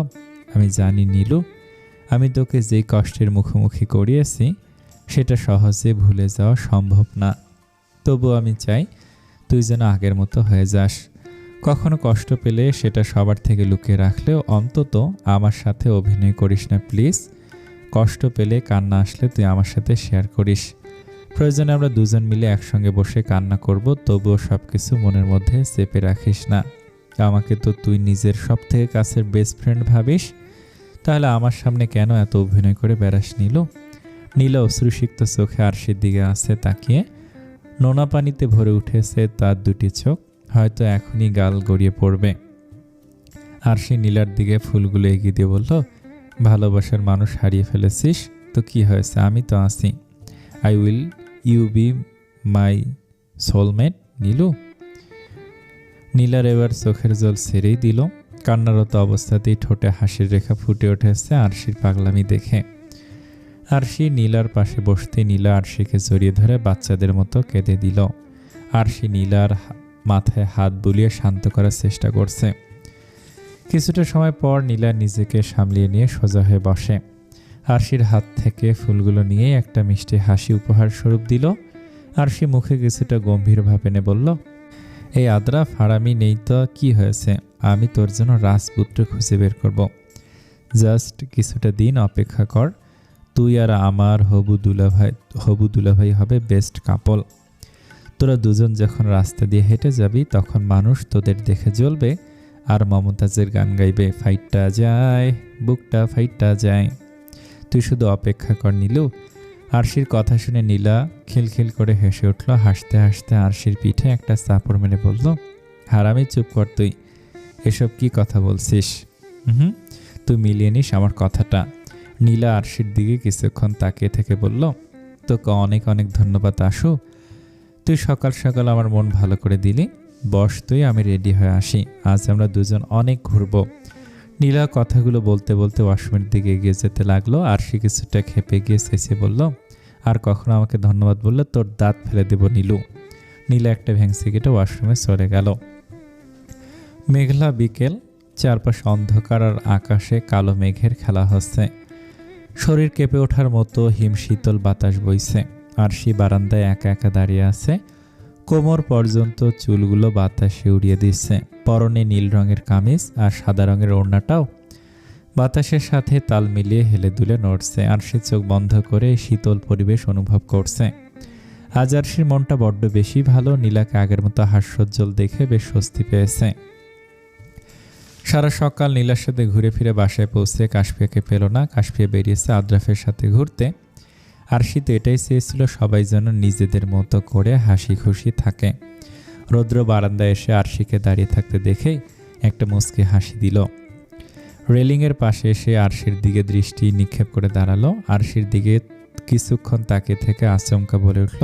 Speaker 1: আমি জানি নীলু, আমি তোকে যেই কষ্টের মুখোমুখি করিয়েছি সেটা সহজে ভুলে যাওয়া সম্ভব না। তবু আমি চাই তুই যেন আগের মতো হয়ে যাস। কখনো কষ্ট পেলে সেটা সবার থেকে লুকিয়ে রাখলেও অন্তত আমার সাথে অভিনয় করিস না প্লিজ। কষ্ট পেলে কান্না আসলে তুই আমার সাথে শেয়ার করিস। প্রয়োজনে আমরা দুজন মিলে একসঙ্গে বসে কান্না করব, তবুও সব কিছু মনের মধ্যে চেপে রাখিস না। আমাকে তো তুই নিজের সব থেকে কাছের বেস্ট ফ্রেন্ড ভাবিস, তাহলে আমার সামনে কেন এত অভিনয় করে বেড়াস নীলু? নীলা অশ্রুসিক্ত চোখে আরশির দিকে আছে তাকিয়ে। নোনা পানিতে ভরে উঠেছে তার দুটি চোখ, হয়তো এখনই গাল গড়িয়ে পড়বে। আরশি নীলার দিকে ফুলগুলো এগিয়ে দিয়ে বলল, ভালোবাসার মানুষ হারিয়ে ফেলেছিস তো কি হয়েছে, আমি তো আছি। I will you be my soulmate Nilu. নীলার এবার চোখের জল ছেড়েই দিল। কান্নারত অবস্থাতেই ঠোঁটে হাসির রেখা ফুটে উঠেছে আরশির পাগলামি দেখে। আরশি নীলার পাশে বসতে নীলা আরশিকে জড়িয়ে ধরে বাচ্চাদের মতো কেঁদে দিল। আরশি নীলার মাথায় হাত বুলিয়ে শান্ত করার চেষ্টা করছে। কিছুটা সময় পর নীলা নিজেকে সামলিয়ে নিয়ে সোজা হয়ে বসে। আরশির হাত থেকে ফুলগুলো নিয়ে একটা মিষ্টি হাসি উপহার স্বরূপ দিল। আরশি মুখে কিছুটা গম্ভীরভাবে নে বলল, এই আদ্রাফ, হারামি নেই তো কি হয়েছে, আমি তোর জন্য রাজপুত্র খুঁজে বের করব। জাস্ট কিছুটা দিন অপেক্ষা কর। তুই আর আমার হবু দুলাভাই হবে বেস্ট কাপল। তোরা দুজন যখন রাস্তা দিয়ে হেঁটে যাবি তখন মানুষ তোদের দেখে জ্বলবে আর মমতাজের গান গাইবে, ফাইটটা যায় বুকটা ফাইটটা যায়। তুই শুধু অপেক্ষা কর নীলু। আরশির কথা শুনে নীলা খিলখিল করে হেসে উঠল। হাসতে হাসতে আরশির পিঠে একটা চাপড় মেরে বলল, হারামি চুপ কর তুই, এসব কি কথা বলছিস? তুই মিলিয়ে নিস আমার কথাটা। নীলা আরশির দিকে কিছুক্ষণ তাকিয়ে থেকে বলল, তোকে অনেক অনেক ধন্যবাদ আশু, তুই সকাল সকাল আমার মন ভালো করে দিলি। বস তুই, আমি রেডি হয়ে আসি, আজ আমরা দুজন অনেক ঘুরবো। নীলা কথাগুলো বলতে বলতে ওয়াশরুমের দিকে এগিয়ে যেতে লাগলো। আরশি কিছুটা খেপে গিয়ে চেঁচিয়ে বলল, আর কখনো আমাকে ধন্যবাদ বললে তোর দাঁত ফেলে দেব নীলু। নীলা একটা ভ্যাংসি কেটে ওয়াশরুমে চলে গেল। মেঘলা বিকেল, চারপাশে অন্ধকার আর আকাশে কালো মেঘের খেলা হচ্ছে। শরীর কেঁপে ওঠার মতো হিমশীতল বাতাস বইছে। আরশি বারান্দায় একা একা দাঁড়িয়ে আছে। কোমর পর্যন্ত চুলগুলো বাতাসে উড়িয়ে দিচ্ছে। পরনে নীল রঙের কামিজ আর সাদা রঙের ওড়নাটাও বাতাসের সাথে তাল মিলিয়ে হেলে দুলে নড়ছে। আরশি চোখ বন্ধ করে শীতল পরিবেশ অনুভব করছে। আজ আরশির মনটা বড্ড বেশি ভালো। নীলাকে আগের মতো হাস্যোজ্জ্বল দেখে বেশ স্বস্তি পেয়েছে। সারা সকাল নীলার সাথে ঘুরে ফিরে বাসায় পৌঁছে কাশফিয়াকে পেল না। কাশফিয়া বেরিয়েছে আদ্রাফের সাথে ঘুরতে। আরশি তো এটাই চেয়েছিল সবাই যেন নিজেদের মতো করে হাসি খুশি থাকে। রৌদ্র বারান্দায় এসে আরশিকে দাঁড়িয়ে থাকতে দেখে একটা মুচকি হাসি দিল। রেলিংয়ের পাশে এসে আরশির দিকে দৃষ্টি নিক্ষেপ করে দাঁড়ালো। আরশির দিকে কিছুক্ষণ তাকিয়ে থেকে আচমকা বলে উঠল,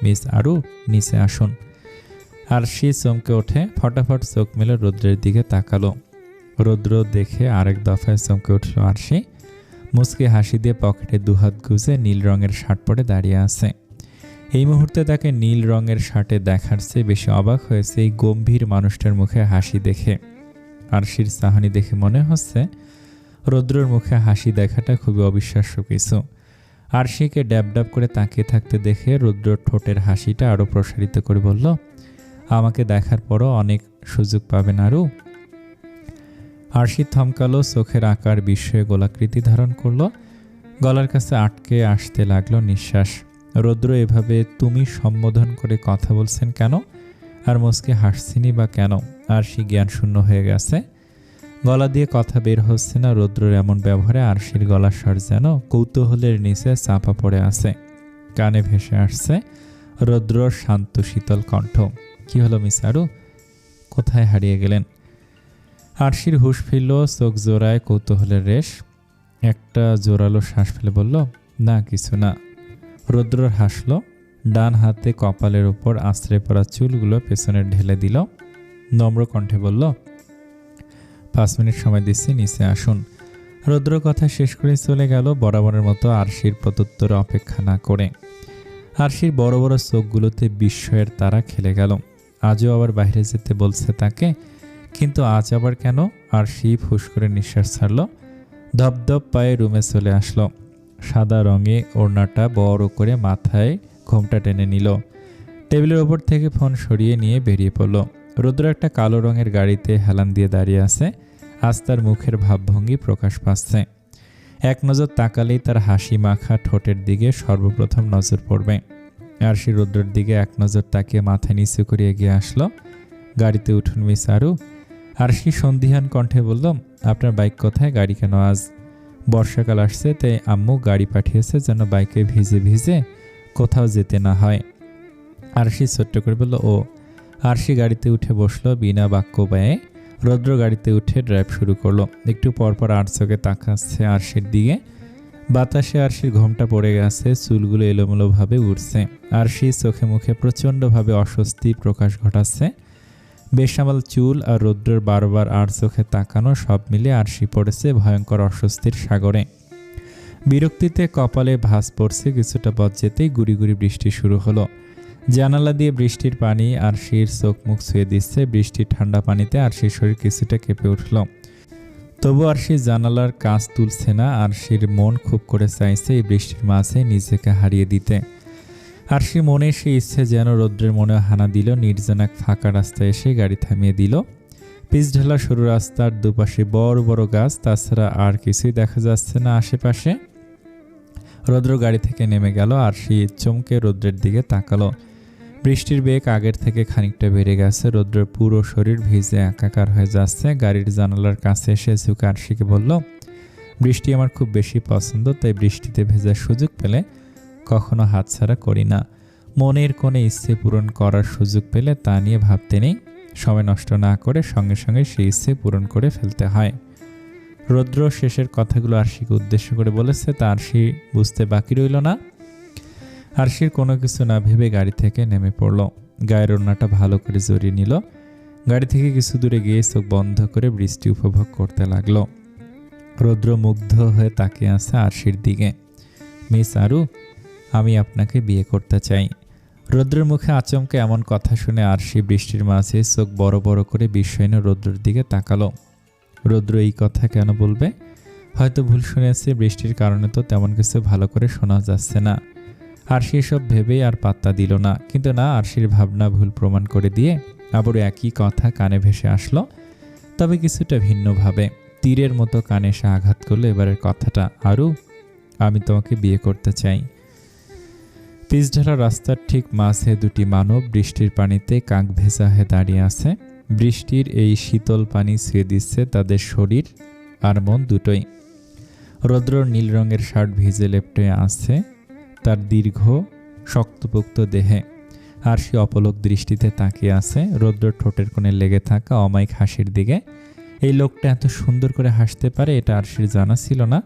Speaker 1: মিস আরু, নিচে আসুন। আরশি চমকে ওঠে, ফটাফট চোখ মেলে রৌদ্রের দিকে তাকালো। রৌদ্র দেখে আরেক দফায় চমকে উঠল আরশি। মুচকি হাসি দিয়ে পকেটে দুহাত গুজে নীল রঙের শার্ট পরে দাঁড়িয়ে আছে। এই মুহূর্তে তাকে নীল রঙের শার্টে দেখার চেয়ে বেশি অবাক হয়েছে এই গম্ভীর মানুষটার মুখে হাসি দেখে। আরশির চাহনি দেখে মনে হচ্ছে রৌদ্রর মুখে হাসি দেখাটা খুবই অবিশ্বাস্য কিছু। আরশিকে ড্যাব ড্যাব করে তাকিয়ে থাকতে দেখে রৌদ্রর ঠোঁটের হাসিটা আরও প্রসারিত করে বলল, আমাকে দেখার পরও অনেক সুযোগ পাবেন আরু। আরশি থমকালো, চোখের আকার বিস্ময়ে গোলাকৃতি ধারণ করলো। গলার কাছে আটকে আসতে লাগলো নিঃশ্বাস। রৌদ্র এভাবে তুমি সম্বোধন করে কথা বলছেন কেন? আর মুচকে হাসছিনি বা কেন? আরশি জ্ঞান শূন্য হয়ে গেছে। গলা দিয়ে কথা বের হচ্ছে না। রৌদ্রের এমন ব্যবহারে আরশির গলার স্বর যেন কৌতূহলের নিচে চাপা পড়ে আছে। কানে ভেসে আসছে রৌদ্রর শান্ত শীতল কণ্ঠ, কি হলো মিস আরু, কোথায় হারিয়ে গেলেন? আরশির হুঁশ ফিরল, চোখ জোড়ায় কৌতূহলের রেশ। একটা জোরালো শ্বাস ফেলে বলল, না কিছু না। রৌদ্রর হাসল, ডান হাতে কপালের ওপর আশ্রয় পড়া চুলগুলো পেছনে ঢেলে দিল। নম্র কণ্ঠে বলল, 5 মিনিট সময় দিচ্ছি, নিচে আসুন। রৌদ্র কথা শেষ করে চলে গেল, বরাবরের মতো আরশির প্রত্যুত্তরে অপেক্ষা না করে। আরশির বড় বড় চোখগুলোতে বিস্ময়ের তারা খেলে গেল। আজও আবার বাইরে যেতে বলছে তাকে, কিন্তু আজ আবার কেন? আরশি ফুস করে নিঃশ্বাস ছাড়ল। ধপধপ পায়ে রুমে চলে আসলো। সাদা রঙে ওড়নাটা বড় করে মাথায় ঘোমটা টেনে নিল। টেবিলের ওপর থেকে ফোন সরিয়ে নিয়ে বেরিয়ে পড়ল। রৌদ্র একটা কালো রঙের গাড়িতে হেলান দিয়ে দাঁড়িয়ে আছে। আজ তার মুখের ভাবভঙ্গি প্রকাশ পাচ্ছে। এক নজর তাকালেই তার হাসি মাখা ঠোঁটের দিকে সর্বপ্রথম নজর পড়বে। আরশি রৌদ্রের দিকে এক নজর তাকিয়ে মাথা নিচু করে এগিয়ে আসলো। গাড়িতে উঠুন মিস আরু। আরশি সন্দিহান কণ্ঠে বলল, আপনার বাইক কোথায়? গাড়ি কেন? আজ বর্ষাকাল আসছে, তাই আম্মু গাড়ি পাঠিয়েছে যেন বাইকে ভিজে ভিজে কোথাও যেতে না হয়। আরশি ছোট্ট করে বলল, ও। আরশি গাড়িতে উঠে বসলো বিনা বাক্য ব্যয়ে। রৌদ্র গাড়িতে উঠে ড্রাইভ শুরু করলো। একটু পরপর আর চোখে তাকাচ্ছে আরশির দিকে। বাতাসে আরশির ঘোমটা পড়ে গেছে, চুলগুলো এলোমেলোভাবে উঠছে। আরশি চোখে মুখে প্রচণ্ডভাবে অস্বস্তি প্রকাশ ঘটাচ্ছে। বেসামাল চুল আর রৌদ্রের বারবার আর চোখে তাকানো সব মিলে আরশি পড়েছে ভয়ঙ্কর অস্বস্তির সাগরে। বিরক্তিতে কপালে ভাঁজ পড়ছে। কিছুটা পথ যেতেই গুড়ি গুড়ি বৃষ্টি শুরু হলো। জানালা দিয়ে বৃষ্টির পানি আরশির চোখ মুখ ছুঁয়ে দিচ্ছে। বৃষ্টির ঠান্ডা পানিতে আরশির শরীর কিছুটা কেঁপে উঠল। তবু আরশি জানালার কাঁচ তুলছে না। আরশির মন খুব করে চাইছে এই বৃষ্টির মাঝে নিজেকে হারিয়ে দিতে। আরশির মনে সে ইচ্ছে যেন রৌদ্রের মনে হানা দিল। নির্জন এক ফাঁকা রাস্তায় এসে গাড়ি থামিয়ে দিল। পিচ ঢালা সরু রাস্তার দুপাশে বড় বড় গাছ, তাছাড়া আর কিছুই দেখা যাচ্ছে না আশেপাশে। রৌদ্র গাড়ি থেকে নেমে গেল। আরশি চমকে রৌদ্রের দিকে তাকালো। বৃষ্টির বেগ আগের থেকে খানিকটা বেড়ে গেছে। রৌদ্রের পুরো শরীর ভিজে একাকার হয়ে যাচ্ছে। গাড়ির জানালার কাছে এসে ঝুঁকে আরশিকে বলল, বৃষ্টি আমার খুব বেশি পছন্দ, তাই বৃষ্টিতে ভেজার সুযোগ পেলে কখনো হাতছাড়া করি না। মনের কোনো ইচ্ছে পূরণ করার সুযোগ পেলে তা নিয়ে ভাবতে নেই। সময় নষ্ট না করে সঙ্গে সঙ্গে সেই ইচ্ছে পূরণ করে ফেলতে হয়। রৌদ্র শেষের কথাগুলো আরশিকে উদ্দেশ্য করে বলেছে, তা আরশি বুঝতে বাকি রইল না। আরশির কোনো কিছু না ভেবে গাড়ি থেকে নেমে পড়ল। গায়ের ওড়নাটা ভালো করে জড়িয়ে নিল। গাড়ি থেকে কিছু দূরে গিয়ে চোখ বন্ধ করে বৃষ্টি উপভোগ করতে লাগলো। রৌদ্র মুগ্ধ হয়ে তাকিয়ে আছে আরশির দিকে। মিস আরু, আমি আপনাকে বিয়ে করতে চাই। রৌদ্রের মুখে আচমকে এমন কথা শুনে আরশি বৃষ্টির মাঝে চোখ বড় বড় করে বিস্ময় নিয়ে রৌদ্রের দিকে তাকালো। রৌদ্র এই কথা কেন বলবে? হয়তো ভুল শুনেছে, বৃষ্টির কারণে তো তেমন কিছু ভালো করে শোনা যাচ্ছে না। আরশি এসব ভেবেই আর পাত্তা দিল না। কিন্তু না, আরশির ভাবনা ভুল প্রমাণ করে দিয়ে আবারও একই কথা কানে ভেসে আসলো, তবে কিছুটা ভিন্নভাবে। তীরের মতো কানে এসে আঘাত করলো এবারের কথাটা। আরু, আমি তোমাকে বিয়ে করতে চাই। পিচঢালা রাস্তার ঠিক মাঝে দুটি মানব বৃষ্টির পানিতে কাক ভেজা হয়ে দাঁড়িয়ে আছে। বৃষ্টির এই শীতল পানি ছুঁয়ে দিচ্ছে তাদের শরীর আর মন দুটোই। রৌদ্রর নীল রঙের শার্ট ভিজে লেপ্টে আছে তার দীর্ঘ শক্তপোক্ত দেহে। আরশি অপলক দৃষ্টিতে তাকিয়ে আছে রৌদ্রর ঠোঁটের কোণে লেগে থাকা অমায়িক হাসির দিকে। এই লোকটা এত সুন্দর করে হাসতে পারে এটা আরশির জানা ছিল না।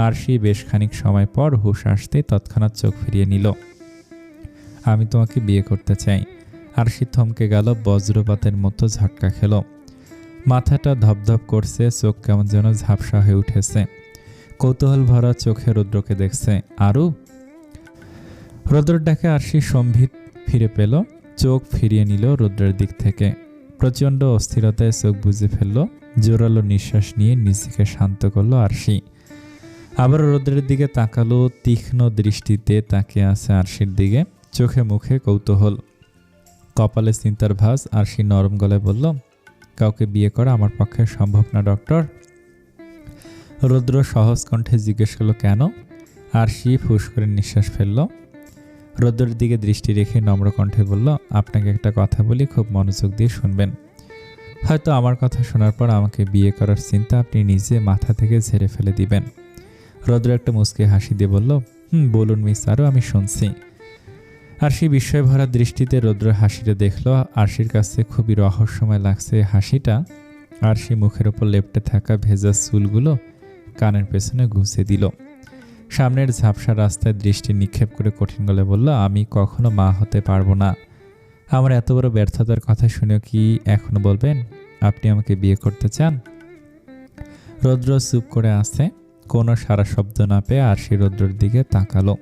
Speaker 1: আরশি বেশ খানিক সময় পর হুঁশ আসতে তৎক্ষণাৎ চোখ ফিরিয়ে নিল। আমি তোমাকে বিয়ে করতে চাই। আরশি থমকে গেল, বজ্রপাতের মতো ঝটকা খেল। মাথাটা ধপধপ করছে, চোখ কেমন যেন ঝাপসা হয়ে উঠেছে। কৌতূহল ভরা চোখে রৌদ্রকে দেখছে। আরু, রৌদ্রের ডাকে আরশি সম্ভিত ফিরে পেল, চোখ ফিরিয়ে নিল রৌদ্রের দিক থেকে। প্রচণ্ড অস্থিরতায় চোখ বুজে ফেলল। জোরালো নিঃশ্বাস নিয়ে নিজেকে শান্ত করল আরশি। আবার রৌদ্রের দিকে তাকালো, তীক্ষ্ণ দৃষ্টিতে তাকিয়ে আছে আরশির দিকে, চোখে মুখে কৌতূহল, কপালে চিন্তার ভাঁজ। আরশি নরম গলায় বলল, কাউকে বিয়ে করা আমার পক্ষে সম্ভব না ডক্টর। রৌদ্র সহজ কণ্ঠে জিজ্ঞেস করলো, কেন? আরশি ফুস করে নিঃশ্বাস ফেলল। রৌদ্রের দিকে দৃষ্টি রেখে নম্র কণ্ঠে বলল, আপনাকে একটা কথা বলি, খুব মনোযোগ দিয়ে শুনবেন। হয়তো আমার কথা শোনার পর আমাকে বিয়ে করার চিন্তা আপনি নিজে মাথা থেকে ঝেড়ে ফেলে দিবেন। রৌদ্র একটা মুচকি হাসি দিয়ে বলল, বলুন মিস আরু, আমি শুনছি। আরশি বিস্ময় ভরা দৃষ্টিতে রৌদ্র হাসিটা দেখল। আরশির কাছে খুবই রহস্যময় লাগছে হাসিটা। আরশি মুখের ওপর লেপ্টে থাকা ভেজা চুলগুলো কানের পেছনে গুছিয়ে দিল। সামনের ঝাপসা রাস্তায় দৃষ্টি নিক্ষেপ করে কঠিন গলায় বলল, আমি কখনো মা হতে পারবো না। আমার এত বড় ব্যর্থতার কথা শুনেও কি এখনো বলবেন আপনি আমাকে বিয়ে করতে চান? রৌদ্র চুপ করে আছে, কোনো সারা শব্দ না পেয়ে আরশি রৌদ্রের দিকে তাকালো।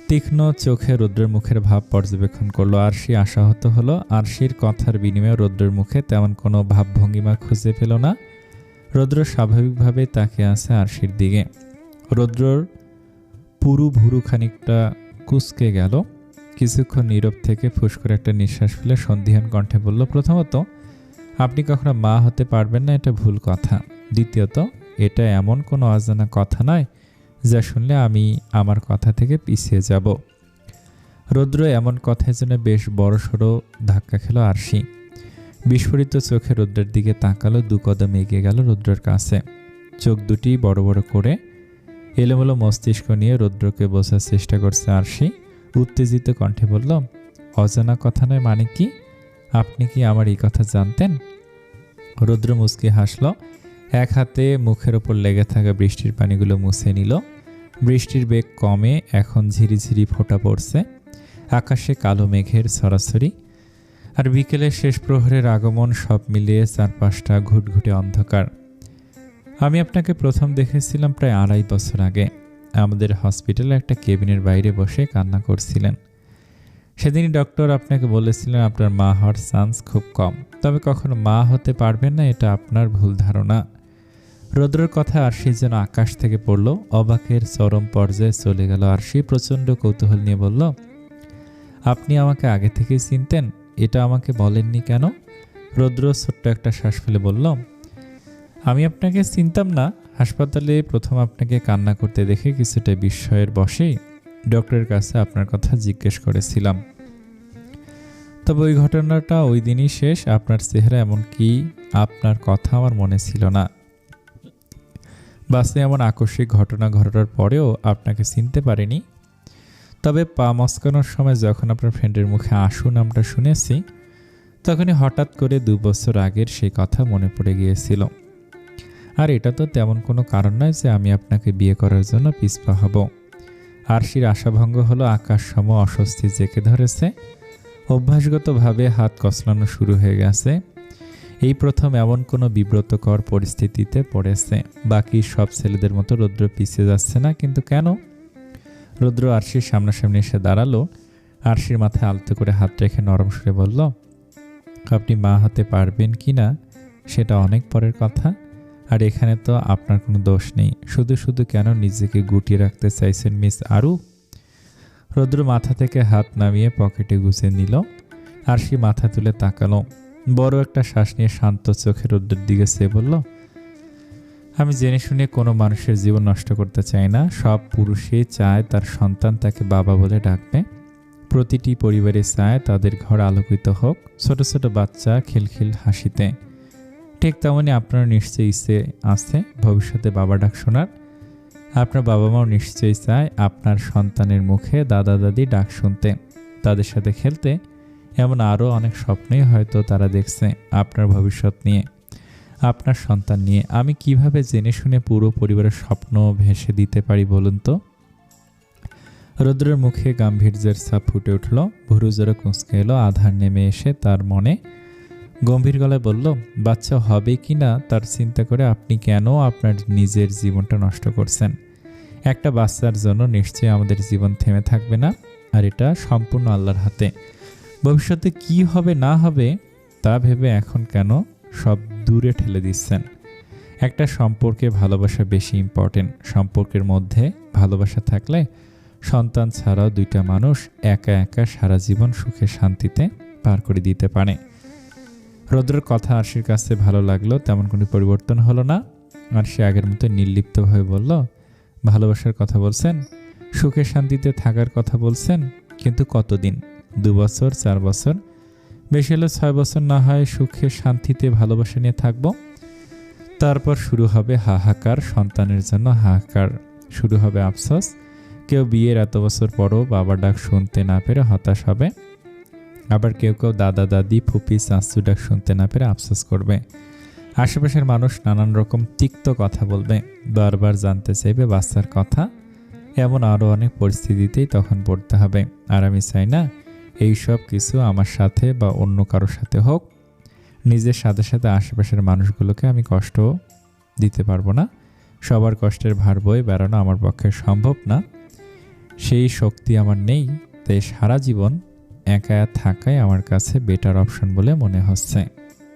Speaker 1: তীক্ষ্ণ চোখে রৌদ্রের মুখের ভাব পর্যবেক্ষণ করলো। আরশি আশাহত হলো। আরশির কথার বিনিময়ে রৌদ্রের মুখে তেমন কোনো ভাবভঙ্গিমা খুঁজে পেল না। রৌদ্র স্বাভাবিকভাবে তাকিয়ে আছে আরশির দিকে। রৌদ্রর পুরু ভুরু খানিকটা কুঁচকে গেল। কিছুক্ষণ নীরব থেকে ফুস করে একটা নিঃশ্বাস ফেলে সন্দিহান কণ্ঠে বলল, প্রথমত, আপনি কখনো মা হতে পারবেন না, এটা ভুল কথা। দ্বিতীয়ত, এটা এমন কোনো অজানা কথা নয় যা শুনলে আমি আমার কথা থেকে পিছিয়ে যাব। রৌদ্র এমন কথার জন্য বেশ বড়সড় ধাক্কা খেল আরশি। বিস্ফোরিত চোখে রৌদ্রের দিকে তাকালো, দু কদম এগিয়ে গেল রৌদ্রের কাছে। চোখ দুটি বড় বড় করে এলোমেলো মস্তিষ্ক নিয়ে রৌদ্রকে বোঝার চেষ্টা করছে আরশি। উত্তেজিত কণ্ঠে বলল, অজানা কথা নয় মানে কি? আপনি কি আমার এই কথা জানতেন? রৌদ্র মুচকি হাসল। এক হাতে মুখের ওপর লেগে থাকা বৃষ্টির পানিগুলো মুছে নিল। বৃষ্টির বেগ কমে, এখন ঝিরিঝিরি ফোঁটা পড়ছে। আকাশে কালো মেঘের ছড়াছড়ি আর বিকেলের শেষ প্রহরের আগমন, সব মিলিয়ে চারপাশটা ঘুটঘুটে অন্ধকার। আমি আপনাকে প্রথম দেখেছিলাম প্রায় 2.5 বছর আগে। আমাদের হসপিটালে একটা কেবিনের বাইরে বসে কান্না করছিলেন। সেদিনই ডক্টর আপনাকে বলেছিলেন আপনার মা হওয়ার চান্স খুব কম, তবে কখনো মা হতে পারবেন না, এটা আপনার ভুল ধারণা। রৌদ্রের কথা আরশি যেন আকাশ থেকে পড়ল। অবাকের চরম পর্যায়ে চলে গেল আরশি। প্রচণ্ড কৌতূহল নিয়ে বলল, আপনি আমাকে আগে থেকেই চিনতেন? এটা আমাকে বলেননি কেন? রৌদ্র ছোট্ট একটা শ্বাস ফেলে বলল, আমি আপনাকে চিনতাম না। হাসপাতালে প্রথম আপনাকে কান্না করতে দেখে কিছুটা বিস্ময়ের বশেই ডক্টরের কাছে আপনার কথা জিজ্ঞেস করেছিলাম। তবে ওই ঘটনাটা ওই দিনই শেষ। আপনার চেহারা এমনকি আপনার কথা আমার মনে ছিল না। বাসে এমন আকস্মিক ঘটনা ঘটার পরেও আপনাকে চিনতে পারিনি। তবে পা মস্কানোর সময় যখন আপনার ফ্রেন্ডের মুখে আশু নামটা শুনেছি, তখনই হঠাৎ করে 2 বছর আগের সেই কথা মনে পড়ে গিয়েছিল। আর এটা তো তেমন কোনো কারণ নয় যে আমি আপনাকে বিয়ে করার জন্য পিছপা হব। আরশির আশাভঙ্গ হলো। আকাশ সম অস্বস্তি জেঁকে ধরেছে। অভ্যাসগতভাবে হাত কচলানো শুরু হয়ে গেছে। এই প্রথম এমন কোনো বিব্রতকর পরিস্থিতিতে পড়েছে। বাকি সব ছেলেদের মতো রৌদ্র পিছিয়ে যাচ্ছে না, কিন্তু কেন? রৌদ্র আরশির সামনাসামনি এসে দাঁড়ালো। আরশির মাথায় আলতো করে হাত রেখে নরম সুরে বলল, আপনি মা হতে পারবেন কি না সেটা অনেক পরের কথা। আর এখানে তো আপনার কোনো দোষ নেই। শুধু শুধু কেন নিজেকে গুটিয়ে রাখতে চাইছেন মিস আরু? রৌদ্র মাথা থেকে হাত নামিয়ে পকেটে গুজে নিল। আরশি মাথা তুলে তাকালো। বড় একটা শ্বাস নিয়ে শান্ত চোখে রৌদ্রের দিকে চেয়ে বলল, আমি জেনে শুনে কোনো মানুষের জীবন নষ্ট করতে চাই না। সব পুরুষই চায় তার সন্তান তাকে বাবা বলে ডাকবে। প্রতিটি পরিবারে চায় তাদের ঘর আলোকিত হোক, ছোট ছোট বাচ্চা খিলখিল হাসিতে। ঠিক তেমনই আপনার নিশ্চয়ই ইচ্ছে আছে ভবিষ্যতে বাবা ডাক শোনার। আপনার বাবা মাও নিশ্চয়ই চায় আপনার সন্তানের মুখে দাদা দাদি ডাক শুনতে, তাদের সাথে খেলতে। এমন আরও অনেক স্বপ্নই হয়তো তারা দেখছে আপনার ভবিষ্যৎ নিয়ে, আপনার সন্তান নিয়ে। আমি কিভাবে জেনে শুনে পুরো পরিবারের স্বপ্ন ভেসে দিতে পারি বলুন তো? রৌদ্রের মুখে গাম্ভীর্যের ছাপ ফুটে উঠল। ভুরু জোরে কুঁচকে এলো। আধার নেমে এসে তার মনে গম্ভীর গলায় বলল, বাচ্চা হবে কি না তার চিন্তা করে আপনি কেন আপনার নিজের জীবনটা নষ্ট করছেন? একটা বাচ্চার জন্য নিশ্চয়ই আমাদের জীবন থেমে থাকবে না, আর এটা সম্পূর্ণ আল্লাহর হাতে। ভবিষ্যতে কি হবে না হবে তা ভেবে এখন কেন সব দূরে ঠেলে দিচ্ছেন? একটা সম্পর্কে ভালোবাসা বেশি ইম্পর্টেন্ট। সম্পর্কের মধ্যে ভালোবাসা থাকলে সন্তান ছাড়াও দুইটা মানুষ একা একা সারা জীবন সুখে শান্তিতে পার করে দিতে পারে। রৌদ্রের কথা আরশির কাছে ভালো লাগলো, তেমন কোনো পরিবর্তন হলো না। আর সে আগের মতো নির্লিপ্তভাবে বলল, ভালোবাসার কথা বলছেন, সুখে শান্তিতে থাকার কথা বলছেন, কিন্তু কতদিন? 2 বছর, 4 বছর, বেশি হলে 6 বছর না হয় সুখে শান্তিতে ভালোবাসা নিয়ে থাকবো। তারপর শুরু হবে হাহাকার, সন্তানের জন্য হাহাকার। শুরু হবে আফসোস। কেউ বিয়ের এত বছর পরও বাবার ডাক শুনতে না পেরে হতাশ হবে। আবার কেউ কেউ দাদা দাদি ফুপি চাচু ডাক শুনতে না পেরে আফসোস করবে। আশেপাশের মানুষ নানান রকম তিক্ত কথা বলবে, বারবার জানতে চাইবে বাচ্চার কথা। এমন আরও অনেক পরিস্থিতিতেই তখন পড়তে হবে। আর আমি চাই না এই সব কিছু আমার সাথে বা অন্য কারোর সাথে হোক। নিজের সাথে সাথে আশেপাশের মানুষগুলোকে আমি কষ্ট দিতে পারবো না। সবার কষ্টের ভার বয়ে বেড়ানো আমার পক্ষে সম্ভব না, সেই শক্তি আমার নেই। তাই সারা জীবন একা থাকাই আমার কাছে বেটার অপশন বলে মনে হচ্ছে।